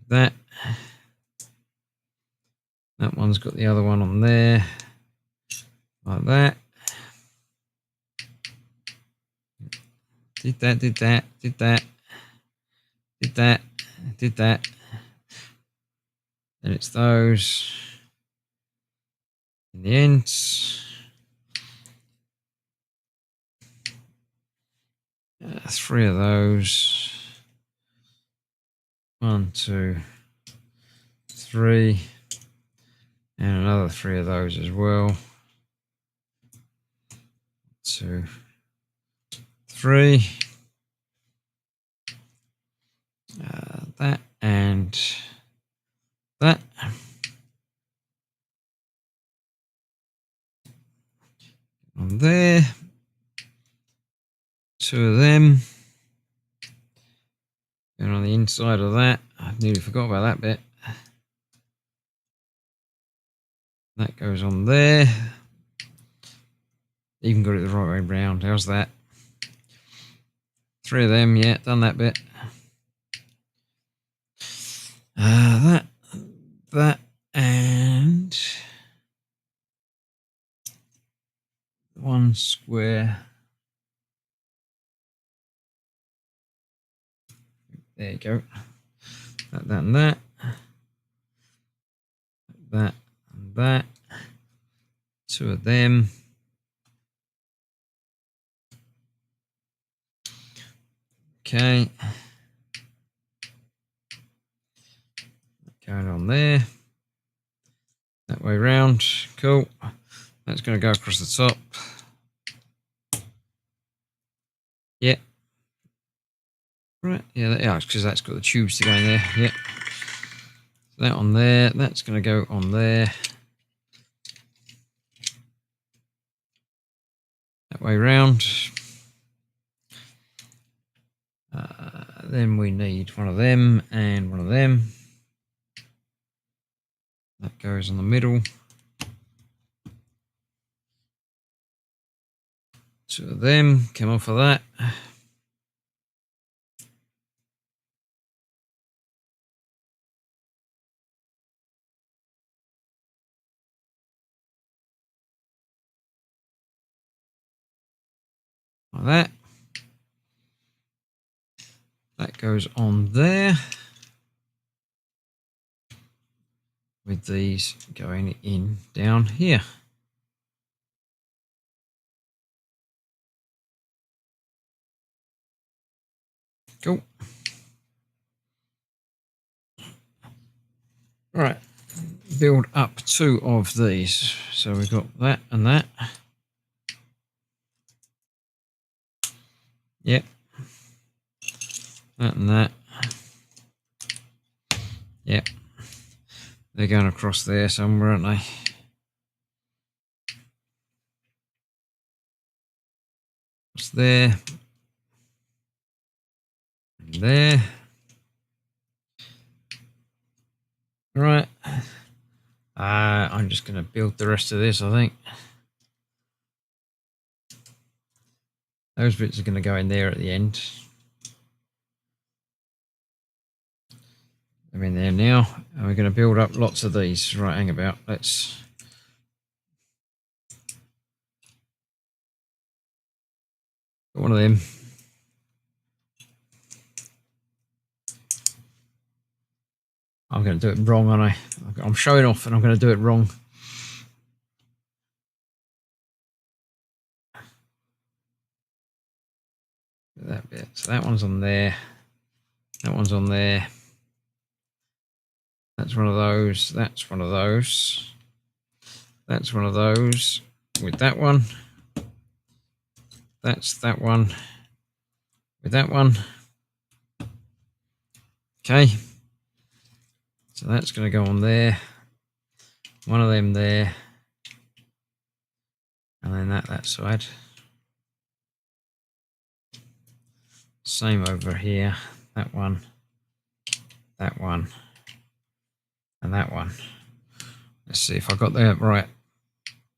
That. That one's got the other one on there. Like that. Did that, did that, did that, did that, did that. Then it's those. In the end. 3 of those. 1, 2, 3. And another 3 of those as well. 2, 3. That and that. On there. 2 of them. And on the inside of that, I nearly forgot about that bit. That goes on there. Even got it the right way round. How's that? 3 of them, yeah, done that bit. That, and 1 square. There you go. That, and that. That, and that. 2 of them. Okay. Going on there. That way round. Cool. That's going to go across the top. Yeah. Right. Yeah, because that's got the tubes to go in there. Yeah. So that on there. That's going to go on there. That way round. Then we need 1 of them and 1 of them. That goes on the middle. 2 of them come off of that. Like that. That goes on there. With these going in down here. Cool. Right. Build up 2 of these. So we've got that and that. Yep. That and that. Yep. They're going across there somewhere, aren't they? It's there. And there. Right. I'm just going to build the rest of this, I think. Those bits are going to go in there at the end. They're in there now. And we're going to build up lots of these. Right, hang about. Let's... Got 1 of them. I'm going to do it wrong, aren't I? I'm showing off and I'm going to do it wrong. That bit. So that one's on there. That one's on there. That's 1 of those. That's 1 of those. That's 1 of those. With that one. That's that one. With that one. Okay. So that's going to go on there. 1 of them there. And then that side. Same over here. That one. That one. And that one. Let's see if I got that right.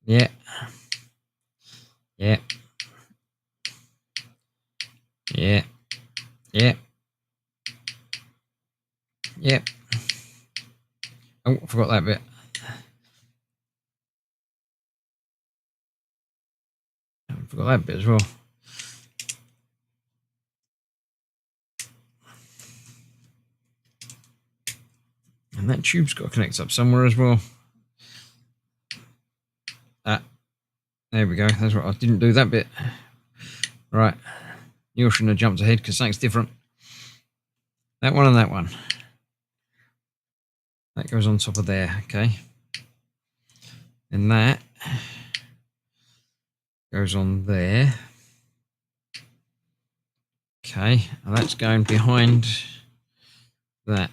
Yeah. Yeah. Yeah. Yeah. Yeah. Oh, I forgot that bit. I forgot that bit as well. And that tube's got to connect up somewhere as well. There we go. That's what I didn't do that bit. Right. You shouldn't have jumped ahead because something's different. That one and that one. That goes on top of there, okay. And that goes on there. Okay, and that's going behind that.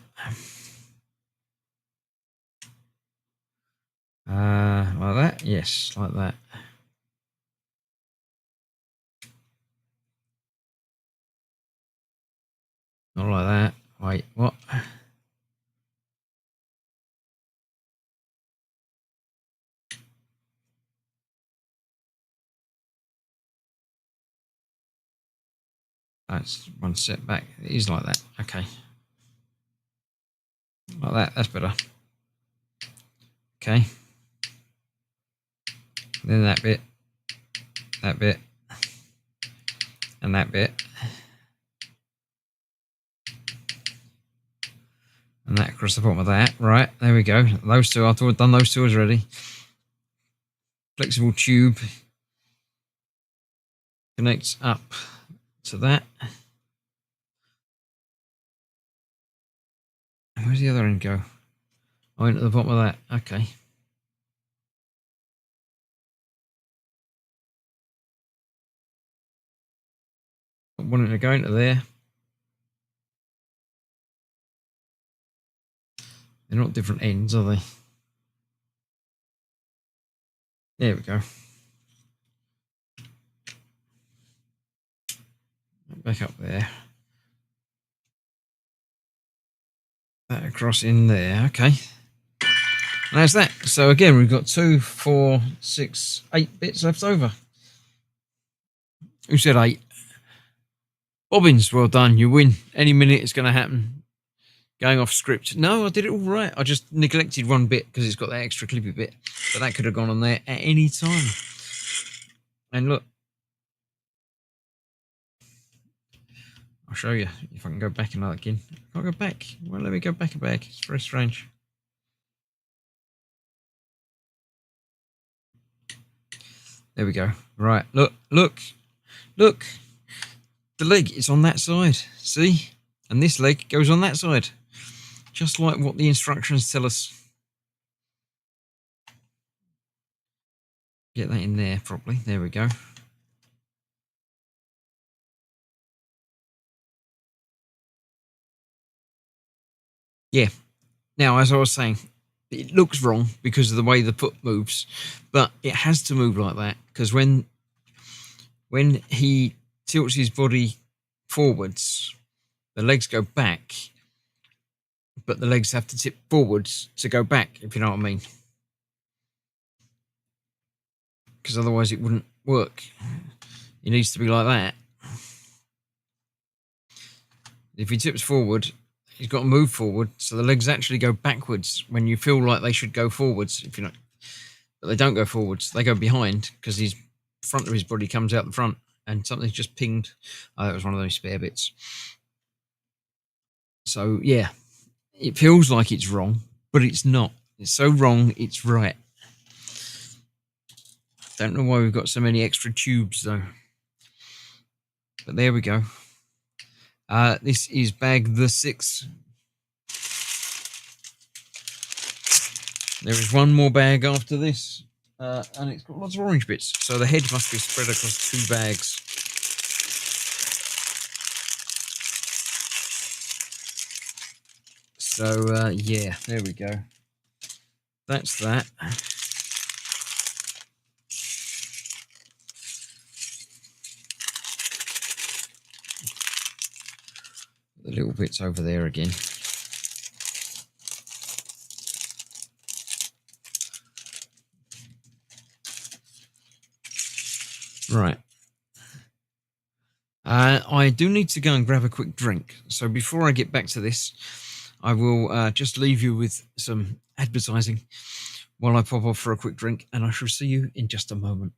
Like that? Yes, like that. Not like that. Wait, what? That's one step back. It is like that. Okay. Like that. That's better. Okay. Then that bit, and that bit, and that across the bottom of that. Right, there we go. Those two, I thought I'd done those two already. Flexible tube connects up to that. Where's the other end go? I went at the bottom of that. Okay. I wanted to go into there. They're not different ends, are they? There we go. Back up there. That across in there. Okay. And that's that. So again, we've got 2, 4, 6, 8 bits left over. Who said 8? Bobbins, well done. You win. Any minute it's going to happen. Going off script. No, I did it all right. I just neglected one bit because it's got that extra clippy bit. But that could have gone on there at any time. And look. I'll show you if I can go back another again. I'll go back. Well, let me go back a bag. It's very strange. There we go. Right. Look. The leg is on that side. See? And this leg goes on that side. Just like what the instructions tell us. Get that in there properly. There we go. Yeah. Now, as I was saying, it looks wrong because of the way the foot moves, but it has to move like that because when he tilts his body forwards, the legs go back, but the legs have to tip forwards to go back, if you know what I mean. Because otherwise it wouldn't work. It needs to be like that. If he tips forward, he's got to move forward, so the legs actually go backwards when you feel like they should go forwards, if you know. But they don't go forwards; they go behind because his front of his body comes out the front, and something's just pinged. Oh, that was one of those spare bits. So yeah, it feels like it's wrong, but it's not. It's so wrong, it's right. Don't know why we've got so many extra tubes though. But there we go. This is bag the 6. There is one more bag after this, and it's got lots of orange bits. So the head must be spread across 2 bags. So yeah, there we go. That's that. The little bits over there again. Right. I do need to go and grab a quick drink. So before I get back to this, I will just leave you with some advertising while I pop off for a quick drink, and I shall see you in just a moment.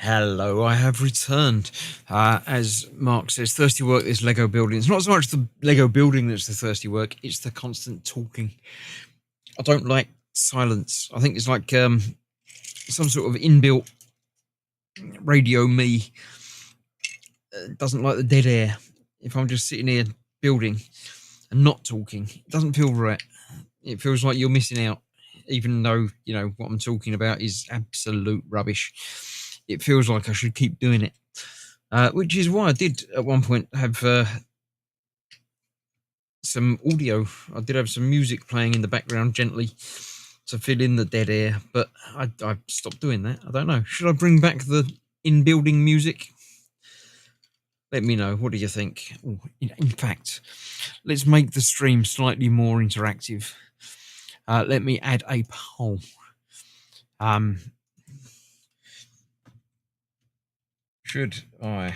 Hello, I have returned. As Mark says, thirsty work is Lego building. It's not so much the Lego building that's the thirsty work, it's the constant talking. I don't like silence. I think it's like some sort of inbuilt radio me. Doesn't like the dead air. If I'm just sitting here building and not talking, it doesn't feel right. It feels like you're missing out, even though, you know, what I'm talking about is absolute rubbish. It feels like I should keep doing it. Which is why I did at one point have some audio. I did have some music playing in the background gently to fill in the dead air, but I stopped doing that. I don't know. Should I bring back the in-building music? Let me know. What do you think? Ooh, in fact, let's make the stream slightly more interactive. Let me add a poll. Should I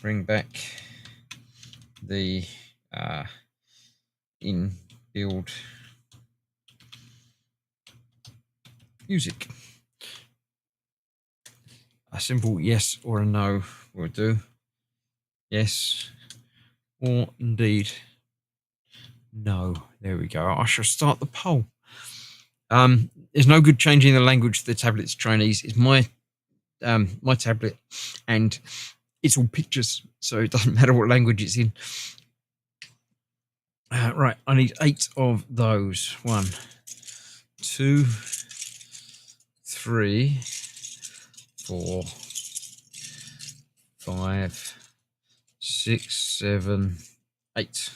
bring back the in-build music? A simple yes or a no will do. Yes or indeed no. There we go. I shall start the poll. There's no good changing the language to the tablet's Chinese. It's my tablet, and it's all pictures, so it doesn't matter what language it's in. Right, I need 8 of those. 1, 2, 3, 4, 5, 6, 7, 8.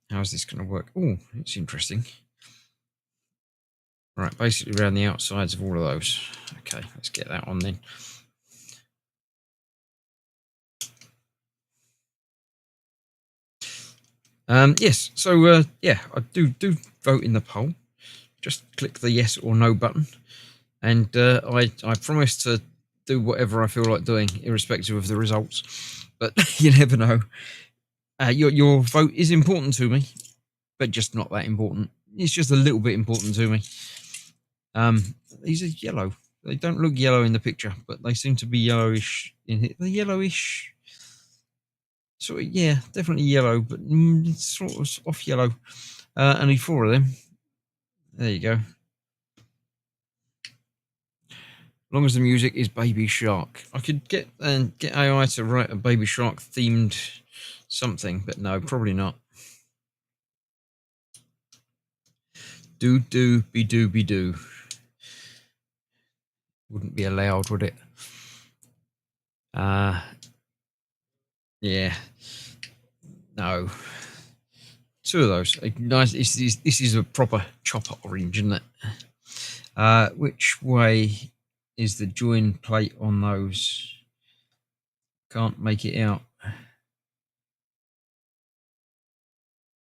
How's this going to work? Oh, it's interesting. Right, basically around the outsides of all of those. Okay, let's get that on then. Yes, so yeah, I do vote in the poll. Just click the yes or no button, and I promise to do whatever I feel like doing, irrespective of the results. But you never know. Your vote is important to me, but just not that important. It's just a little bit important to me. These are yellow. They don't look yellow in the picture, but they seem to be yellowish in here. They're yellowish. So yeah, definitely yellow, but it's sort of off yellow. I need 4 of them. There you go. As long as the music is Baby Shark. I could get AI to write a Baby Shark themed something, but no, probably not. Do be do. Wouldn't be allowed, would it? Yeah. No. 2 of those. Nice. This is a proper chopper orange, isn't it? Which way is the join plate on those? Can't make it out.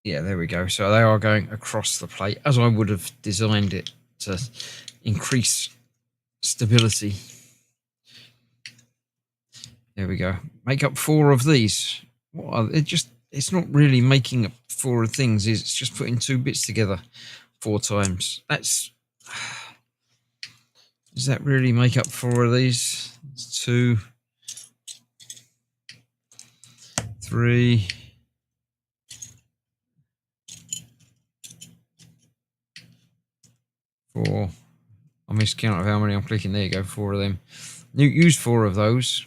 Yeah, there we go. So they are going across the plate, as I would have designed it to increase stability. There we go. Make up 4 of these. It's not really making up 4 things. It's just putting 2 bits together 4 times. Does that really make up 4 of these? It's 2, 3, 4. I missed count of how many I'm clicking. There you go, 4 of them. Use 4 of those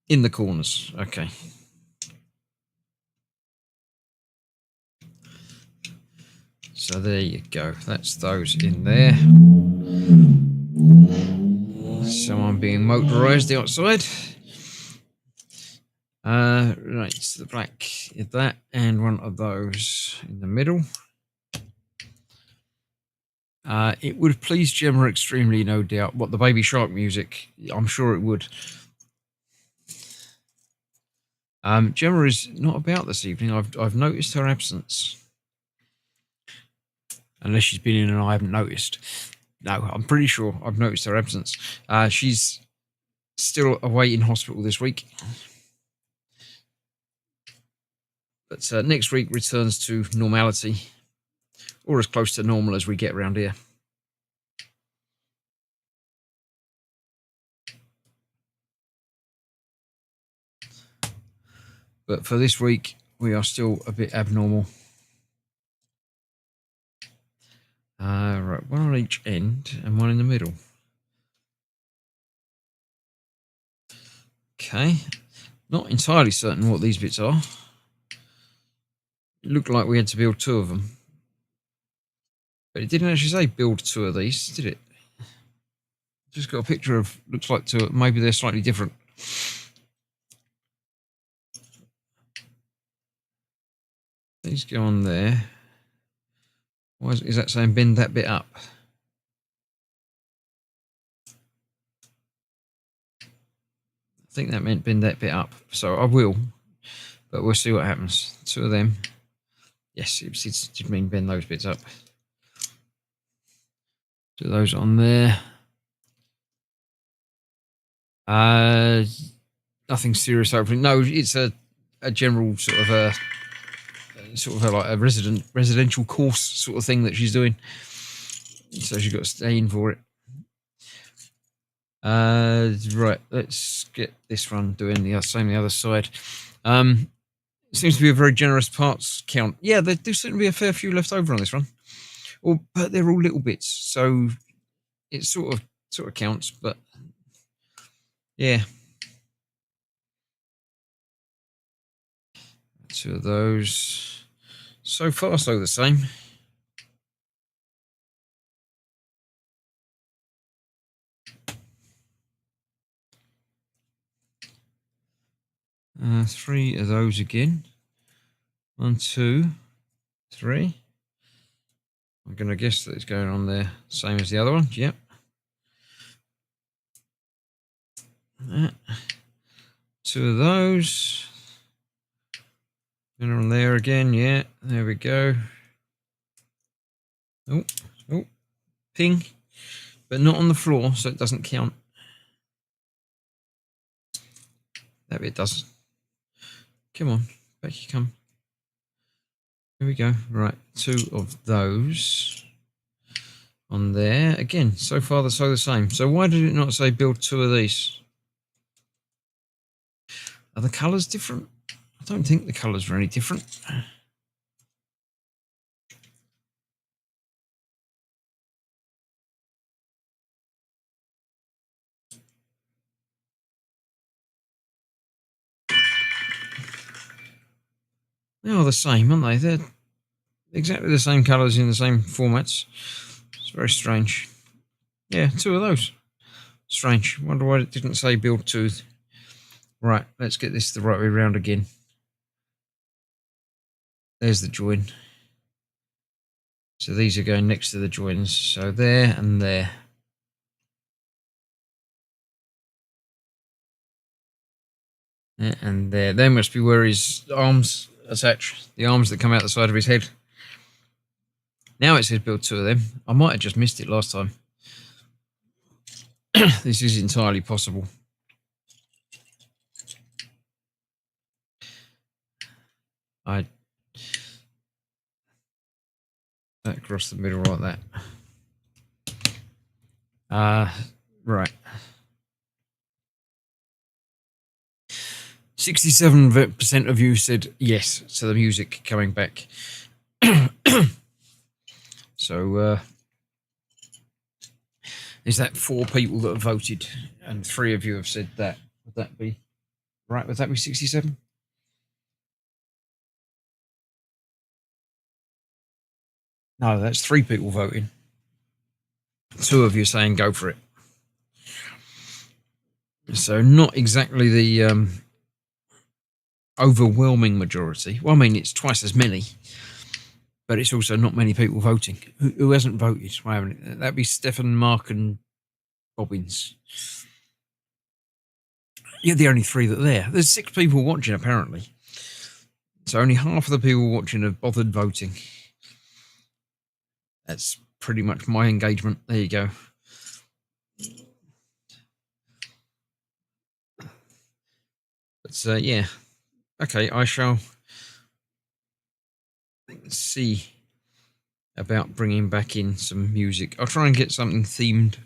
in the corners. Okay. So there you go. That's those in there. Someone being motorised outside. Right, so the black is that, and 1 of those in the middle. It would please Gemma extremely, no doubt. What, the Baby Shark music? I'm sure it would. Gemma is not about this evening. I've noticed her absence. Unless she's been in and I haven't noticed. No, I'm pretty sure I've noticed her absence. She's still away in hospital this week. But next week returns to normality. Or as close to normal as we get around here. But for this week, we are still a bit abnormal. Right, one on each end and one in the middle. Okay, not entirely certain what these bits are. It looked like we had to build 2 of them. But it didn't actually say build 2 of these, did it? Just got a picture of, looks like 2, maybe they're slightly different. These go on there. Why is that saying bend that bit up? I think that meant bend that bit up. So I will, but we'll see what happens. 2 of them. Yes, it did mean bend those bits up. 2 of those on there. Nothing serious hopefully. No, it's a general sort of a like a residential course sort of thing that she's doing. So she's got to stay in for it. Right, let's get this one doing the same the other side. It seems to be a very generous parts count. Yeah, there do seem to be a fair few left over on this run. But they're all little bits, so it sort of counts, but yeah. 2 of those. So far, so the same. Three of those again. 1, 2, 3. I'm going to guess that it's going on there, same as the other one. Yep. 2 of those. And on there again. Yeah, there we go. Oh, ping. But not on the floor, so it doesn't count. That bit does. Come on, back you come. Here we go. Right, 2 of those on there. Again, so far so the same. So why did it not say build 2 of these? Are the colours different? I don't think the colours are any different. They are the same, aren't they? They're exactly the same colours in the same formats. It's very strange. Yeah, 2 of those. Strange. Wonder why it didn't say build 2. Right, let's get this the right way round again. There's the join. So these are going next to the joins. So there and there. And there. There must be where his arms attach. The arms that come out the side of his head. Now it says build 2 of them. I might have just missed it last time. This is entirely possible. That across the middle like that. Right. 67% of you said yes to the music coming back. So is that 4 people that have voted and 3 of you have said that? Would that be right? Would that be 67? No, that's 3 people voting. 2 of you saying go for it. So not exactly the overwhelming majority. Well, I mean, it's twice as many, but it's also not many people voting. Who hasn't voted? Well, that'd be Stefan, Mark, and Bobbins. You're the only 3 that are there. There's 6 people watching, apparently. So only half of the people watching have bothered voting. That's pretty much my engagement. There you go. But yeah. Okay, I shall see about bringing back in some music. I'll try and get something themed.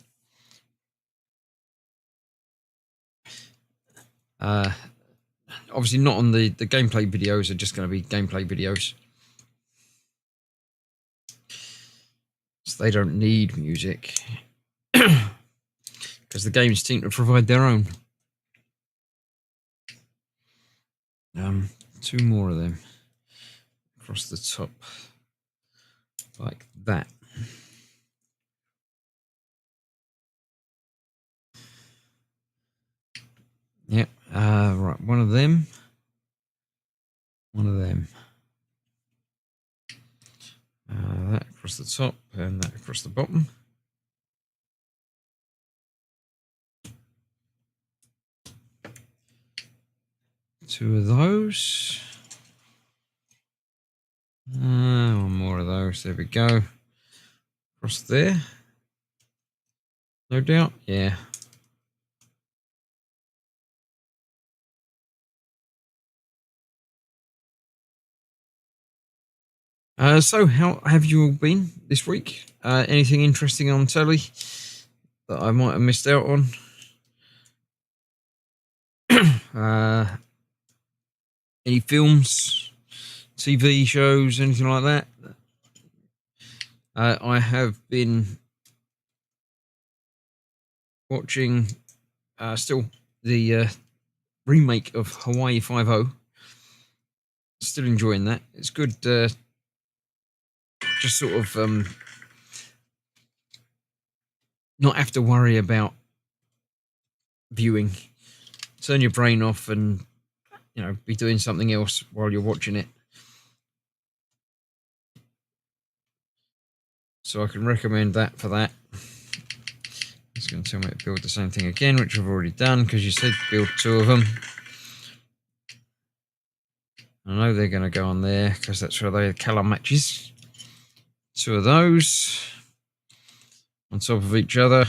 obviously not on the gameplay videos, are just going to be gameplay videos. So they don't need music. Because the games seem to provide their own. 2 more of them. Across the top. Like that. Yep. Right, one of them. One of them. That across the top and that across the bottom. Two of those. One more of those. There we go. Across there. No doubt. Yeah. So how have you all been this week? Anything interesting on telly that I might have missed out on? Any films, TV shows, anything like that? I have been watching still the remake of Hawaii Five-0. Still enjoying that. It's good. Just sort of not have to worry about viewing. Turn your brain off and, you know, be doing something else while you're watching it. So I can recommend that for that. It's going to tell me to build the same thing again, which I've already done because you said build 2 of them. I know they're going to go on there because that's where the colour matches. 2 of those on top of each other.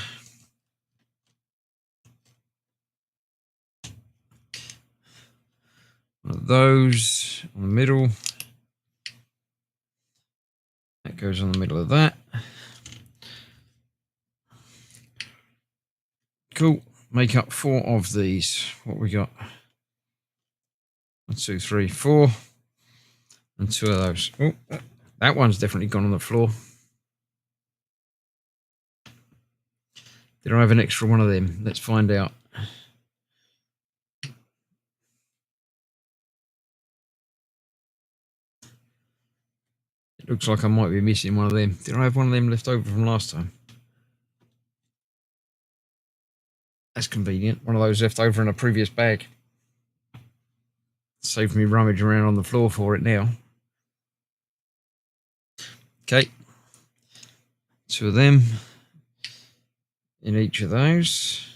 One of those on the middle. That goes on the middle of that. Cool. Make up 4 of these. What we got? 1, 2, 3, 4. And 2 of those. Oh, that one's definitely gone on the floor. Did I have an extra one of them? Let's find out. It looks like I might be missing one of them. Did I have one of them left over from last time? That's convenient. One of those left over in a previous bag. Saved me rummaging around on the floor for it now. Okay. 2 of them in each of those.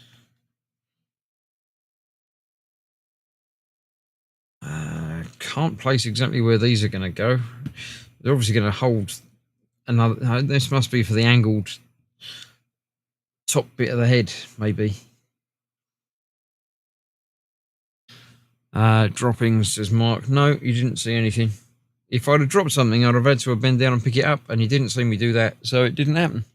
Can't place exactly where these are going to go. They're obviously going to hold another. This must be for the angled top bit of the head, maybe. Droppings, says Mark. No, you didn't see anything. If I'd have dropped something, I'd have had to have bent down and pick it up, and you didn't see me do that, so it didn't happen.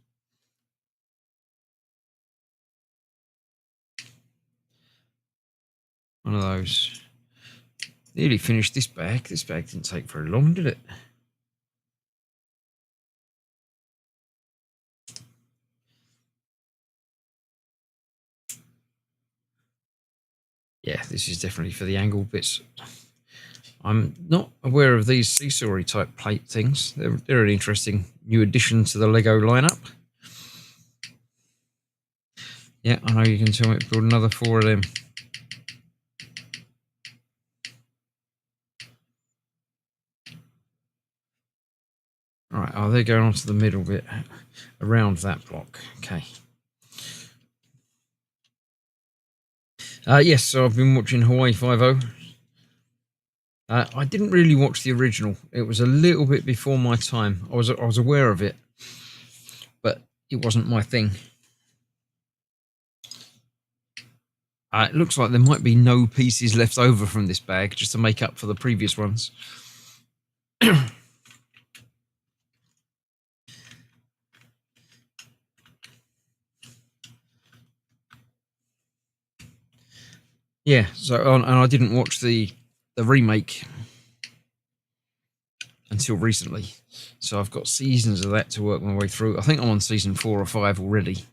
One of those. Nearly finished this bag. This bag didn't take very long, did it? Yeah, this is definitely for the angled bits. I'm not aware of these seesaw-y type plate things. They're an interesting new addition to the Lego lineup. Yeah, I know you can tell me to build another 4 of them. Right, oh, they're going onto the middle bit around that block. Okay. Yes, so I've been watching Hawaii Five-0. I didn't really watch the original. It was a little bit before my time. I was aware of it, but it wasn't my thing. It looks like there might be no pieces left over from this bag just to make up for the previous ones. Yeah, so and I didn't watch the the remake until recently. So I've got seasons of that to work my way through. I think I'm on season 4 or 5 already.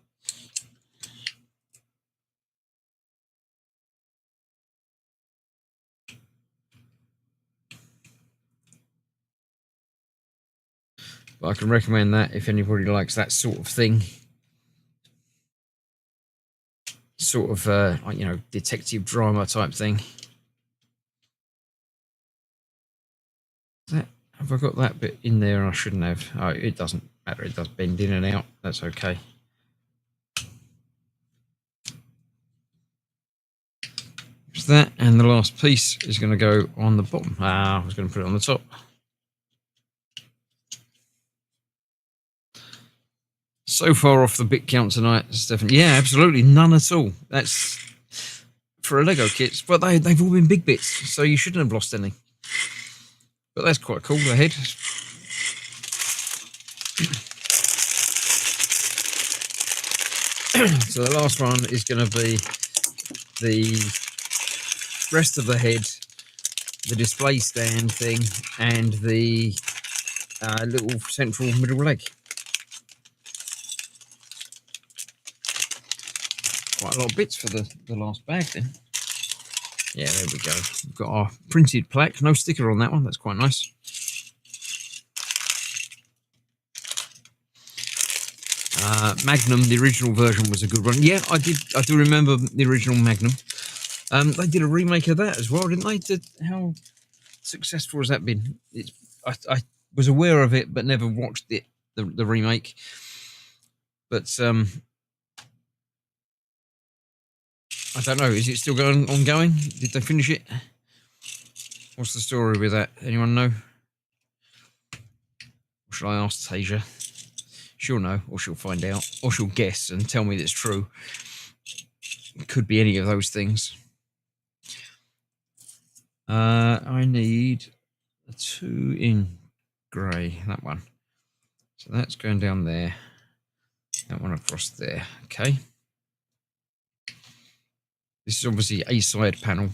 But I can recommend that if anybody likes that sort of thing. Sort of, detective drama type thing. Have I got that bit in there? I shouldn't have. Oh, it doesn't matter. It does bend in and out. That's okay. There's that. And the last piece is going to go on the bottom. I was going to put it on the top. So far off the bit count tonight, Stephen. Yeah, absolutely. None at all. That's for a Lego kits. But they've all been big bits. So you shouldn't have lost any. But that's quite cool. The head. So the last one is going to be the rest of the head, the display stand thing, and the little central middle leg. Quite a lot of bits for the last bag then. Yeah, there we go. We've got our printed plaque. No sticker on that one. That's quite nice. Magnum, the original version, was a good one. Yeah, I do remember the original Magnum. They did a remake of that as well, didn't they? How successful has that been? I was aware of it, but never watched it, the remake. But I don't know. Is it still ongoing? Did they finish it? What's the story with that? Anyone know? Or shall I ask Tasia? She'll know, or she'll find out, or she'll guess and tell me that's true. It could be any of those things. I need a 2 in grey, that one. So that's going down there. That one across there. Okay. This is obviously a side panel.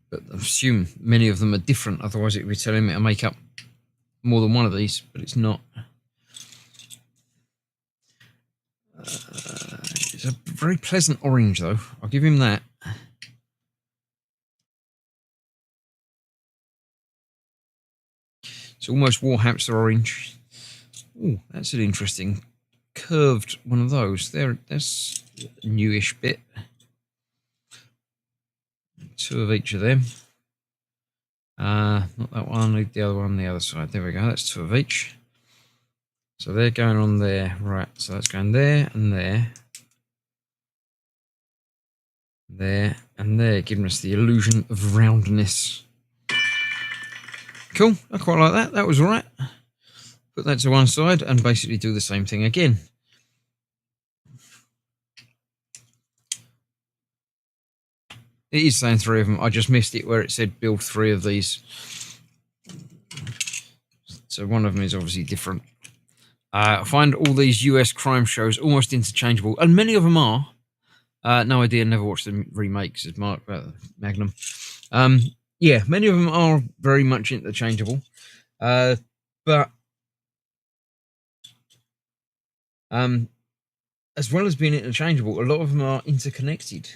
But I assume many of them are different, otherwise it would be telling me to make up more than one of these, but it's not. It's a very pleasant orange, though. I'll give him that. It's almost war hamster orange. Oh, that's an interesting curved one of those. That's a newish bit. 2 of each of them. Not that one, the other one on the other side. There we go, that's 2 of each. So they're going on there, right, so that's going there and there. There and there, giving us the illusion of roundness. Cool, I quite like that, that was all right. Put that to one side and basically do the same thing again. It is saying 3 of them. I just missed it where it said build 3 of these. So one of them is obviously different. I find all these US crime shows almost interchangeable, and many of them are. No idea, never watched the remakes, as Mark Magnum. Yeah, many of them are very much interchangeable. But as well as being interchangeable, a lot of them are interconnected.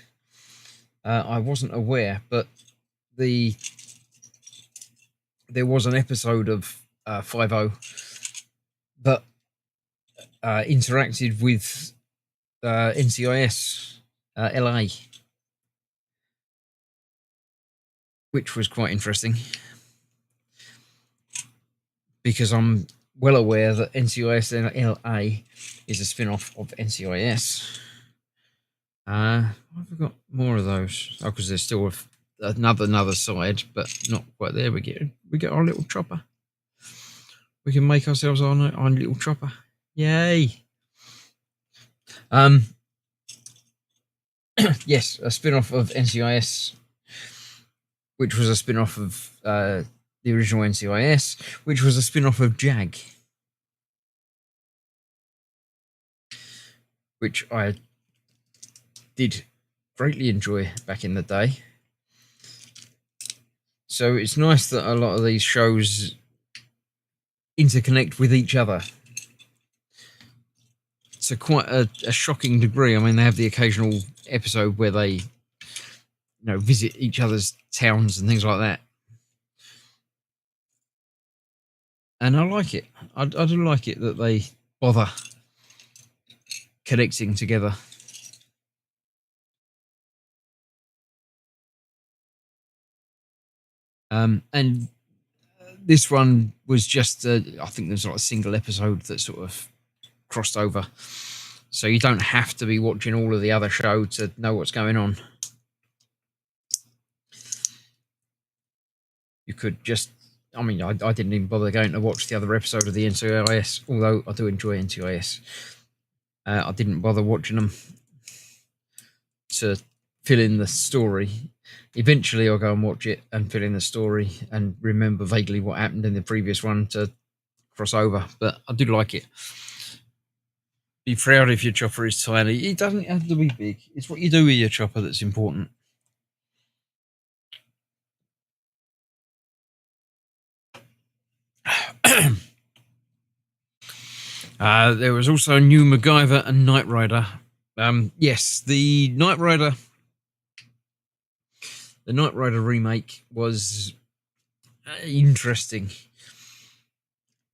I wasn't aware, but there was an episode of 5-0 that interacted with NCIS LA, which was quite interesting because I'm well aware that NCIS LA is a spin-off of NCIS. I've got more of those. Oh, because there's still another side, but not quite there. We get our little chopper. We can make ourselves our little chopper. Yay! Yes, a spin-off of NCIS, which was a spin-off of the original NCIS, which was a spin-off of JAG. which I did greatly enjoy back in the day. So it's nice that a lot of these shows interconnect with each other to quite a shocking degree. I mean, they have the occasional episode where they, visit each other's towns and things like that. And I like it. I do like it that they bother connecting together. And this one was just, I think there's like a single episode that sort of crossed over. So you don't have to be watching all of the other show to know what's going on. You could just, I didn't even bother going to watch the other episode of the NCIS, although I do enjoy NCIS. I didn't bother watching them to fill in the story. Eventually I'll go and watch it and fill in the story and remember vaguely what happened in the previous one to cross over, but I do like it. Be proud if your chopper is tiny. It doesn't have to be big. It's what you do with your chopper that's important. There was also new MacGyver and Knight Rider. Yes, the Knight Rider remake was interesting.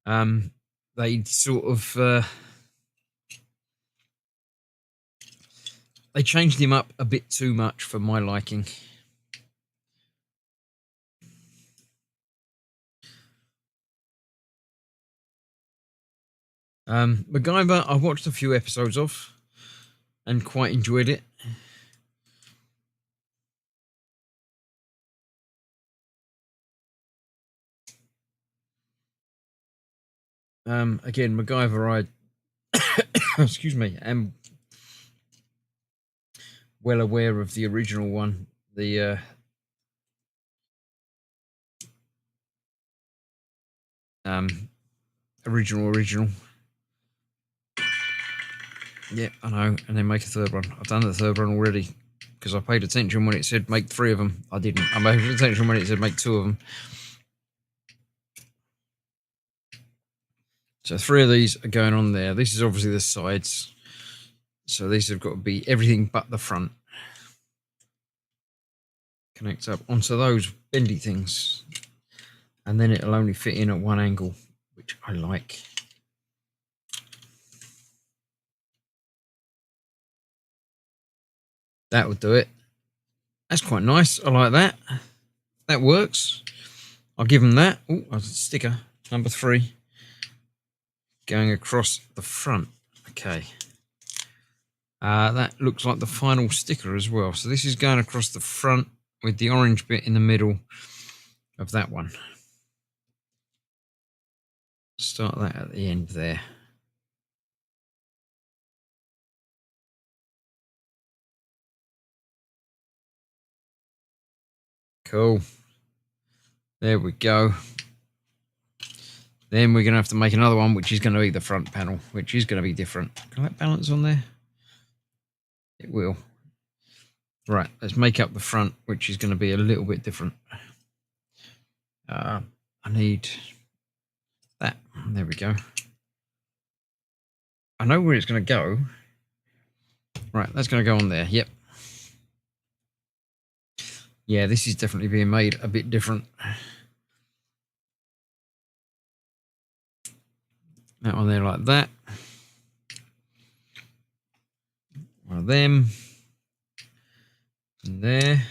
They sort of they changed him up a bit too much for my liking. MacGyver, I watched a few episodes of and quite enjoyed it. Again, MacGyver, excuse me, am well aware of the original one, the original. Yeah, I know, and then make a third one. I've done the third one already because I paid attention when it said make 3 of them. I didn't. I paid attention when it said make 2 of them. So 3 of these are going on there. This is obviously the sides. So these have got to be everything but the front. Connect up onto those bendy things. And then it'll only fit in at one angle, which I like. That would do it. That's quite nice. I like that. That works. I'll give them that. Oh, a sticker. Number 3. Going across the front. Okay. That looks like the final sticker as well. So this is going across the front with the orange bit in the middle of that one. Start that at the end there. Cool. There we go. Then we're going to have to make another one, which is going to be the front panel, which is going to be different. Can that balance on there? It will. Right, let's make up the front, which is going to be a little bit different. I need that. There we go. I know where it's going to go. Right, that's going to go on there. Yep. Yeah, this is definitely being made a bit different. That one there like that. One of them. And there.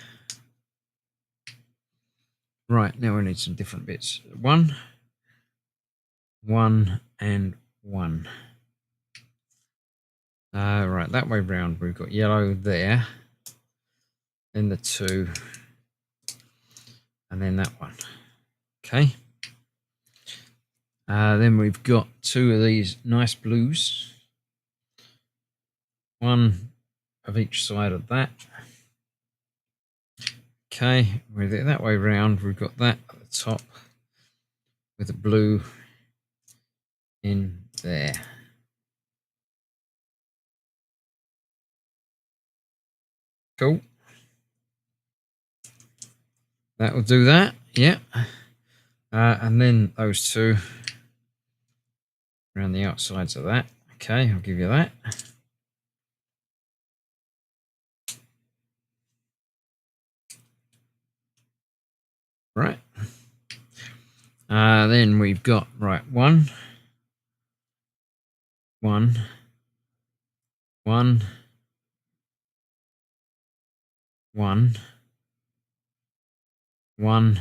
Right, now we need some different bits. 1, 1, and 1. Right, that way round we've got yellow there. Then the 2. And then that one. Okay. Then we've got 2 of these nice blues. 1 of each side of that. Okay, with it that way round, we've got that at the top with the blue in there. Cool. That will do that. Yeah. And then those two around the outsides of that. Okay, I'll give you that. Right. Then we've got, right, one, one, one, one, one,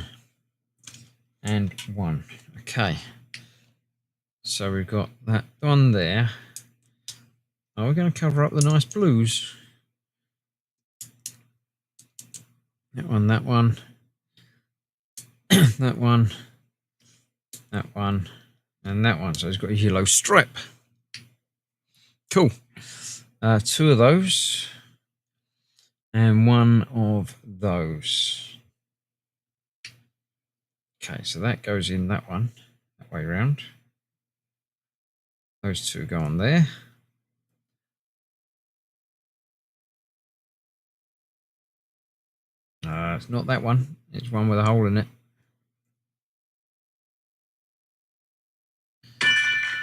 and one. Okay. So we've got that one there. Oh, we're going to cover up the nice blues. That one, that one, that one, that one, and that one. So it's got a yellow stripe. Cool. Two of those. And one of those. Okay, so that goes in that one, that way around. Those two go on there. It's not that one. It's one with a hole in it.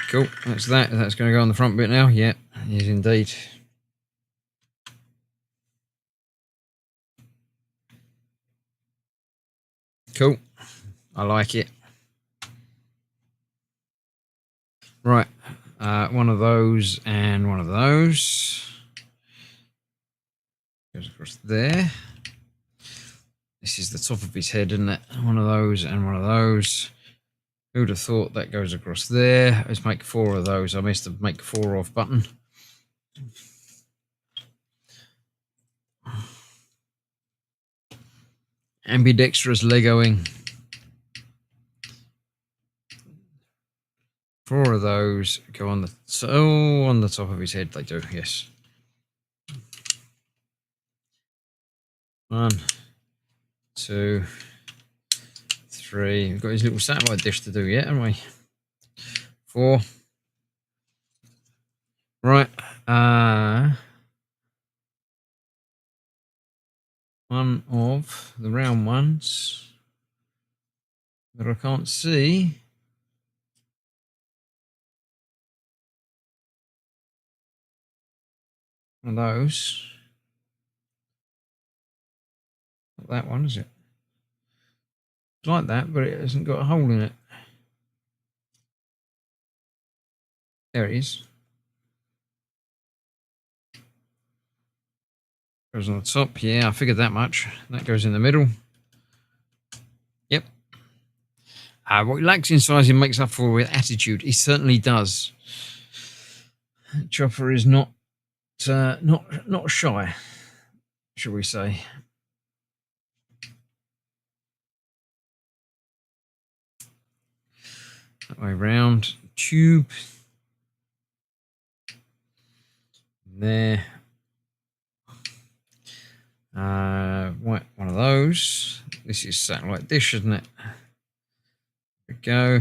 Cool, that's that. That's going to go on the front bit now. Yeah, it is indeed. Cool, I like it. Right, one of those and one of those. Goes across there. This is the top of his head, isn't it? One of those and one of those. Who would have thought that goes across there? Let's make four of those. I missed the make four off button. Ambidextrous Legoing. Four of those go on on the top of his head. They do, yes. One, two, three. We've got his little satellite dish to do yet, haven't we? Four. Right. One of the round ones that I can't see. One of those. Not that one, is it? It's like that, but it hasn't got a hole in it. There it is. Goes on the top. Yeah, I figured that much. That goes in the middle. Yep. What he lacks in size, he makes up for with attitude. He certainly does. Chopper is not shy, shall we say? That way round. Tube. There. One of those. This is satellite dish, isn't it? There we go.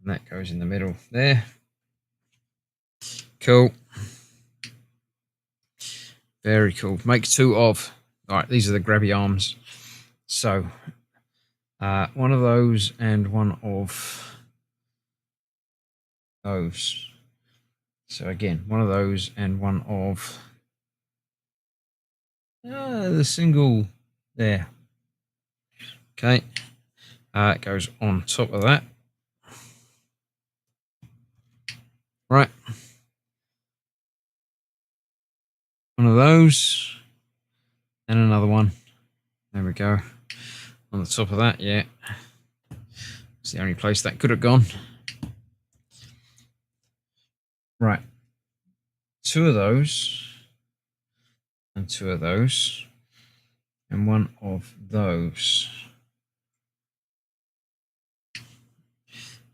And that goes in the middle there. Cool. Very cool. Make two of. All right, these are the grabby arms. So, one of those and one of those. So again, one of those and one of the single there. Okay. It goes on top of that. Right. One of those and another one. There we go. On the top of that, yeah. It's the only place that could have gone. Right. Two of those and two of those and one of those.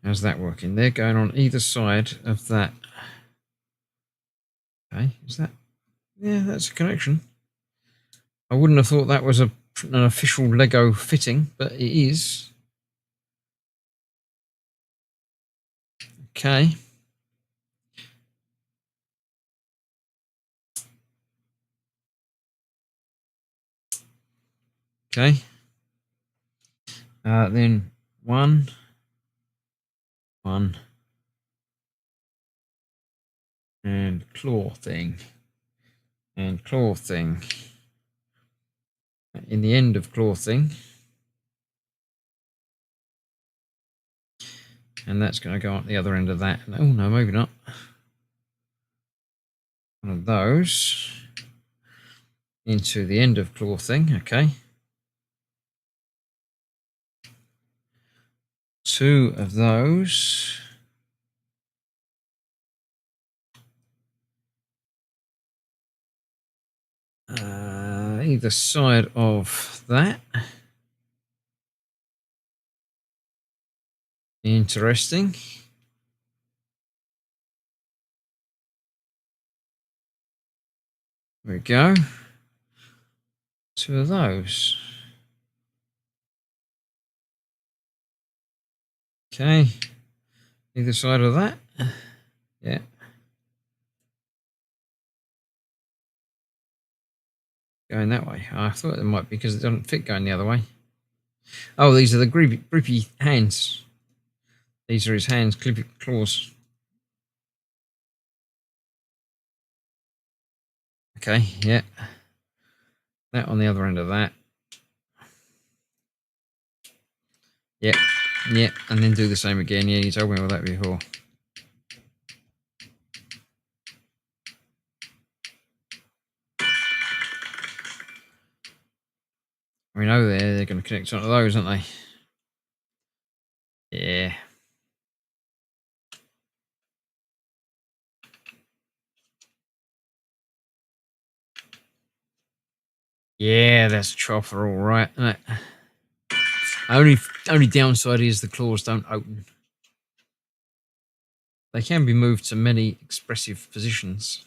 How's that working? They're going on either side of that. Okay, is that? Yeah, that's a connection. I wouldn't have thought that was an official Lego fitting, but it is. Okay. Okay. Then one, and claw thing, and claw thing. In the end of claw thing, and that's going to go up the other end of that. Oh no, maybe not. One of those into the end of claw thing. Okay. Two of those. Either side of that. Interesting. There we go. Two of those. Okay. Either side of that. Yeah. Going that way. I thought it might be because it doesn't fit going the other way. Oh, these are the grippy hands. These are his hands, clippy claws. Okay, yeah. That on the other end of that. Yep, yep. And then do the same again. Yeah, you told me all that before. We know they're going to connect onto those, aren't they? Yeah. Yeah, that's a chopper, all right, isn't it? Only downside is the claws don't open. They can be moved to many expressive positions.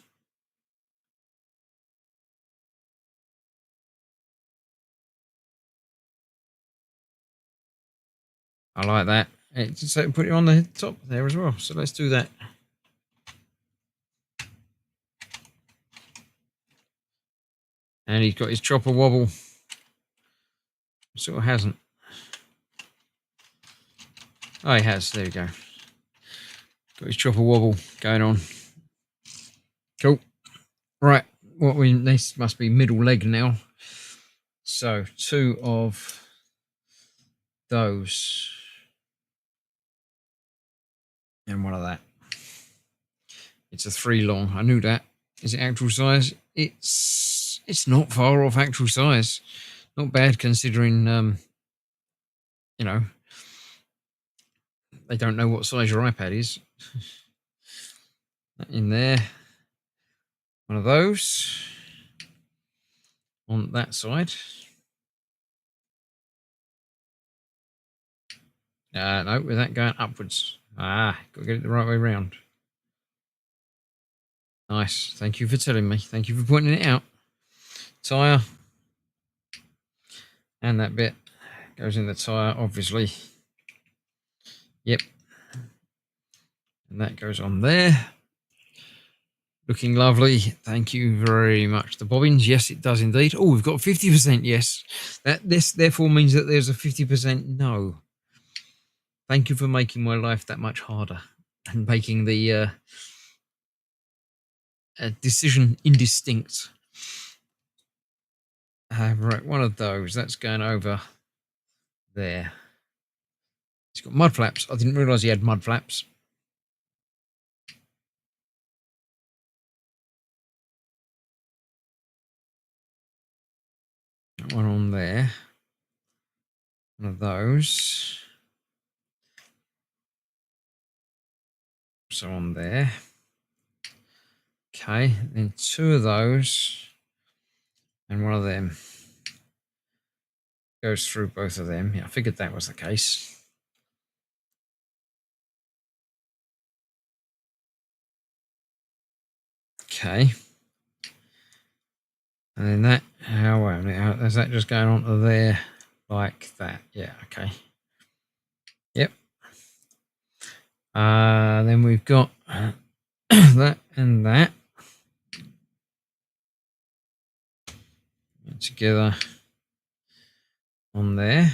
I like that. Just put it on the top there as well. So let's do that. And he's got his chopper wobble. Sort of hasn't. Oh, he has. There we go. Got his chopper wobble going on. Cool. Right. This must be middle leg now. So two of those. And one of that. It's a 3 long. I knew that. Is it actual size? It's not far off actual size. Not bad considering you know, they don't know what size your iPad is. In there. One of those. On that side. No, with that going upwards. Got to get it the right way round. Nice. Thank you for telling me. Thank you for pointing it out. Tyre. And that bit goes in the tyre, obviously. Yep. And that goes on there. Looking lovely. Thank you very much. The bobbins, yes, it does indeed. Oh, we've got 50% yes. This therefore means that there's a 50% no. Thank you for making my life that much harder and making the decision indistinct. Right, one of those. That's going over there. He's got mud flaps. I didn't realise he had mud flaps. One on there. One of those. So on there. Okay, then two of those. And one of them. Goes through both of them. Yeah, I figured that was the case. Okay. And then that, is that just going on to there like that? Yeah, okay. Yep. Then we've got that and that together. on there.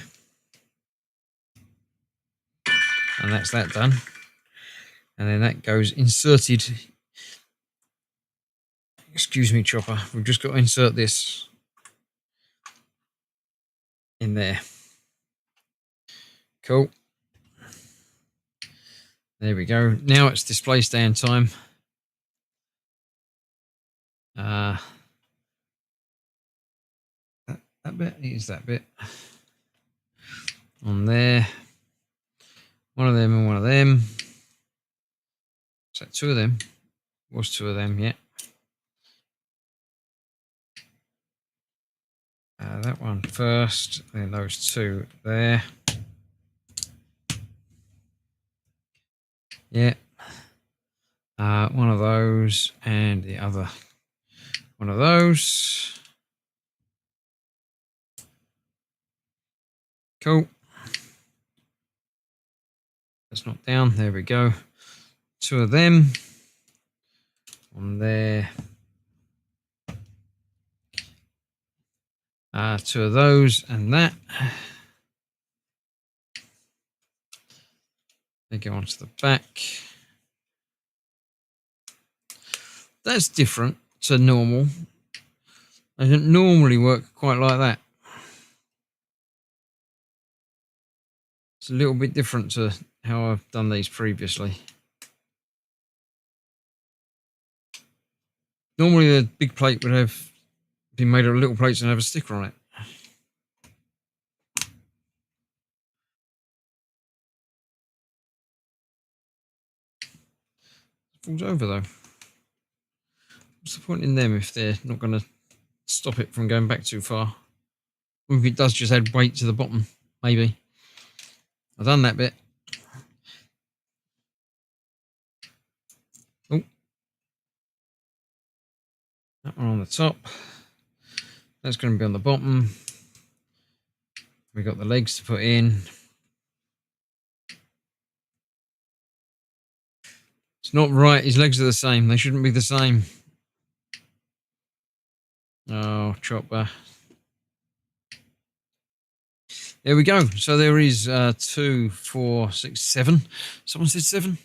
And that's that done. And then that goes inserted. Excuse me, chopper. We've just got to insert this in there. Cool. There we go. Now it's display stand time. That bit is that bit on there. One of them and one of them. Is that two of them? Was two of them, yeah. That one first, then those two there. Yeah. One of those and the other one of those. Cool. That's not down. There we go. Two of them on there. Two of those and that. They go onto the back. That's different to normal. They don't normally work quite like that. It's a little bit different to how I've done these previously. Normally the big plate would have been made of little plates and have a sticker on it. It falls over though. What's the point in them if they're not going to stop it from going back too far? Or if it does just add weight to the bottom, maybe. I've done that bit. Oh. That one on the top. That's going to be on the bottom. We've got the legs to put in. It's not right. His legs are the same. They shouldn't be the same. Oh, chopper. There we go. So there is 2, 4, 6, 7. Someone said 7?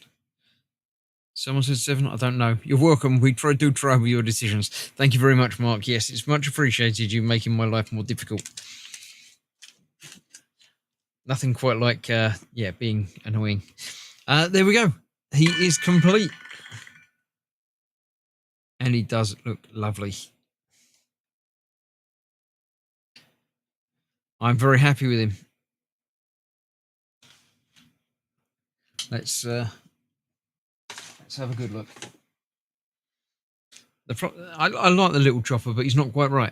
Someone said 7? I don't know. You're welcome. We do try with your decisions. Thank you very much, Mark. Yes, it's much appreciated, you making my life more difficult. Nothing quite like, being annoying. There we go. He is complete. And he does look lovely. I'm very happy with him. Let's have a good look. I like the little chopper, but he's not quite right.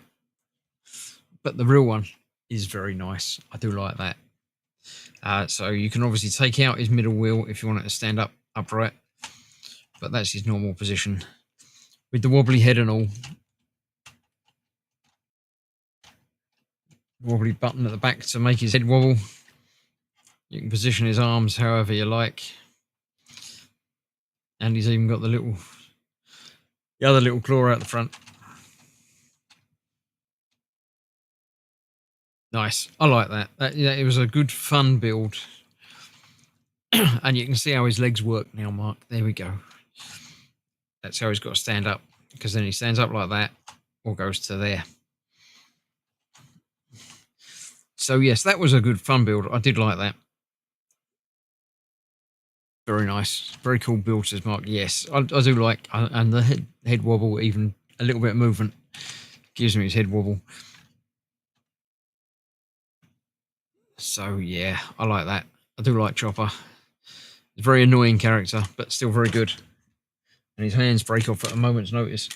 But the real one is very nice. I do like that. So you can obviously take out his middle wheel if you want it to stand up upright. But that's his normal position. With the wobbly head and all. Wobbly button at the back to make his head wobble. You can position his arms however you like. And he's even got the other little claw out the front. Nice. I like that. It was a good fun build. And you can see how his legs work now, Mark. There we go. That's how he's got to stand up. Because then he stands up like that or goes to there. So yes, that was a good fun build. I did like that. Very nice. Very cool build, says Mark. Yes, I do like, and the head wobble, even a little bit of movement gives me his head wobble. So yeah, I like that. I do like Chopper. He's a very annoying character, but still very good. And his hands break off at a moment's notice.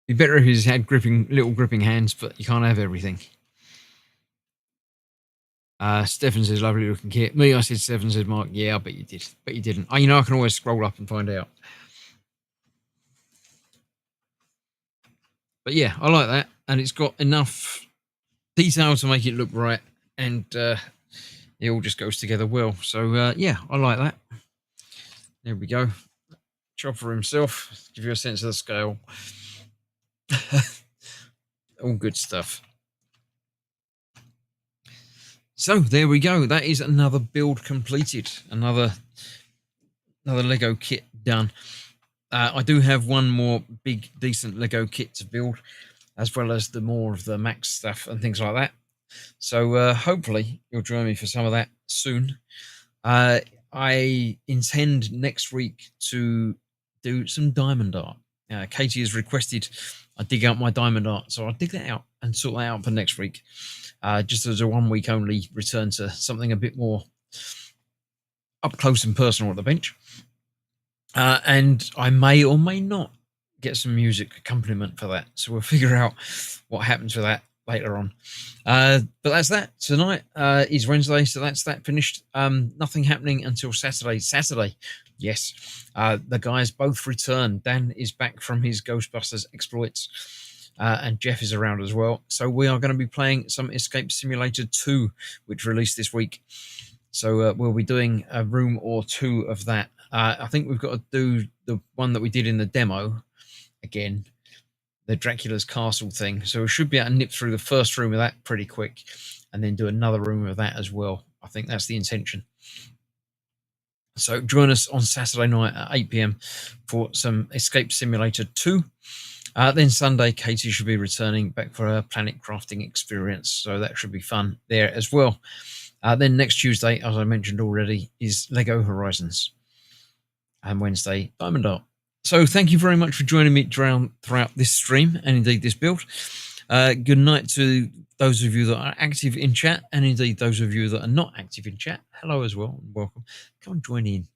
Be better if he's had little gripping hands, but you can't have everything. Stefan says, lovely looking kit. Me, I said 7, said Mark. Yeah, I bet you did. But you didn't. I can always scroll up and find out. But yeah, I like that. And it's got enough detail to make it look right. And it all just goes together well. So yeah, I like that. There we go. Chopper himself. Give you a sense of the scale. All good stuff. So there we go. That is another build completed. Another Lego kit done. I do have one more big, decent Lego kit to build, as well as the more of the Max stuff and things like that. So hopefully you'll join me for some of that soon. I intend next week to do some diamond art. Katie has requested I dig out my diamond art, so I'll dig that out and sort that out for next week. Just as a 1 week only return to something a bit more up close and personal at the bench. And I may or may not get some music accompaniment for that. So we'll figure out what happens with that later on. But that's that. Tonight is Wednesday, so that's that finished. Nothing happening until Saturday. Saturday, yes. The guys both return. Dan is back from his Ghostbusters exploits. And Jeff is around as well. So we are going to be playing some Escape Simulator 2, which released this week. So we'll be doing a room or two of that. I think we've got to do the one that we did in the demo again, the Dracula's Castle thing. So we should be able to nip through the first room of that pretty quick and then do another room of that as well. I think that's the intention. So join us on Saturday night at 8 p.m. for some Escape Simulator 2. Then Sunday, Katie should be returning back for her planet crafting experience. So that should be fun there as well. Then next Tuesday, as I mentioned already, is Lego Horizons. And Wednesday, Diamond Art. So thank you very much for joining me throughout this stream and indeed this build. Good night to those of you that are active in chat and indeed those of you that are not active in chat. Hello as well and welcome. Come and join in.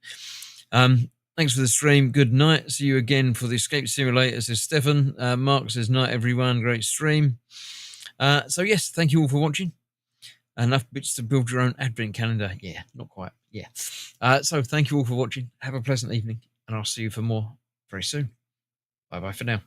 Thanks for the stream. Good night. See you again for the Escape Simulator, says Stefan. Mark says, night, everyone. Great stream. So, yes, thank you all for watching. Enough bits to build your own advent calendar. Yeah, not quite. Yeah. So, thank you all for watching. Have a pleasant evening, and I'll see you for more very soon. Bye-bye for now.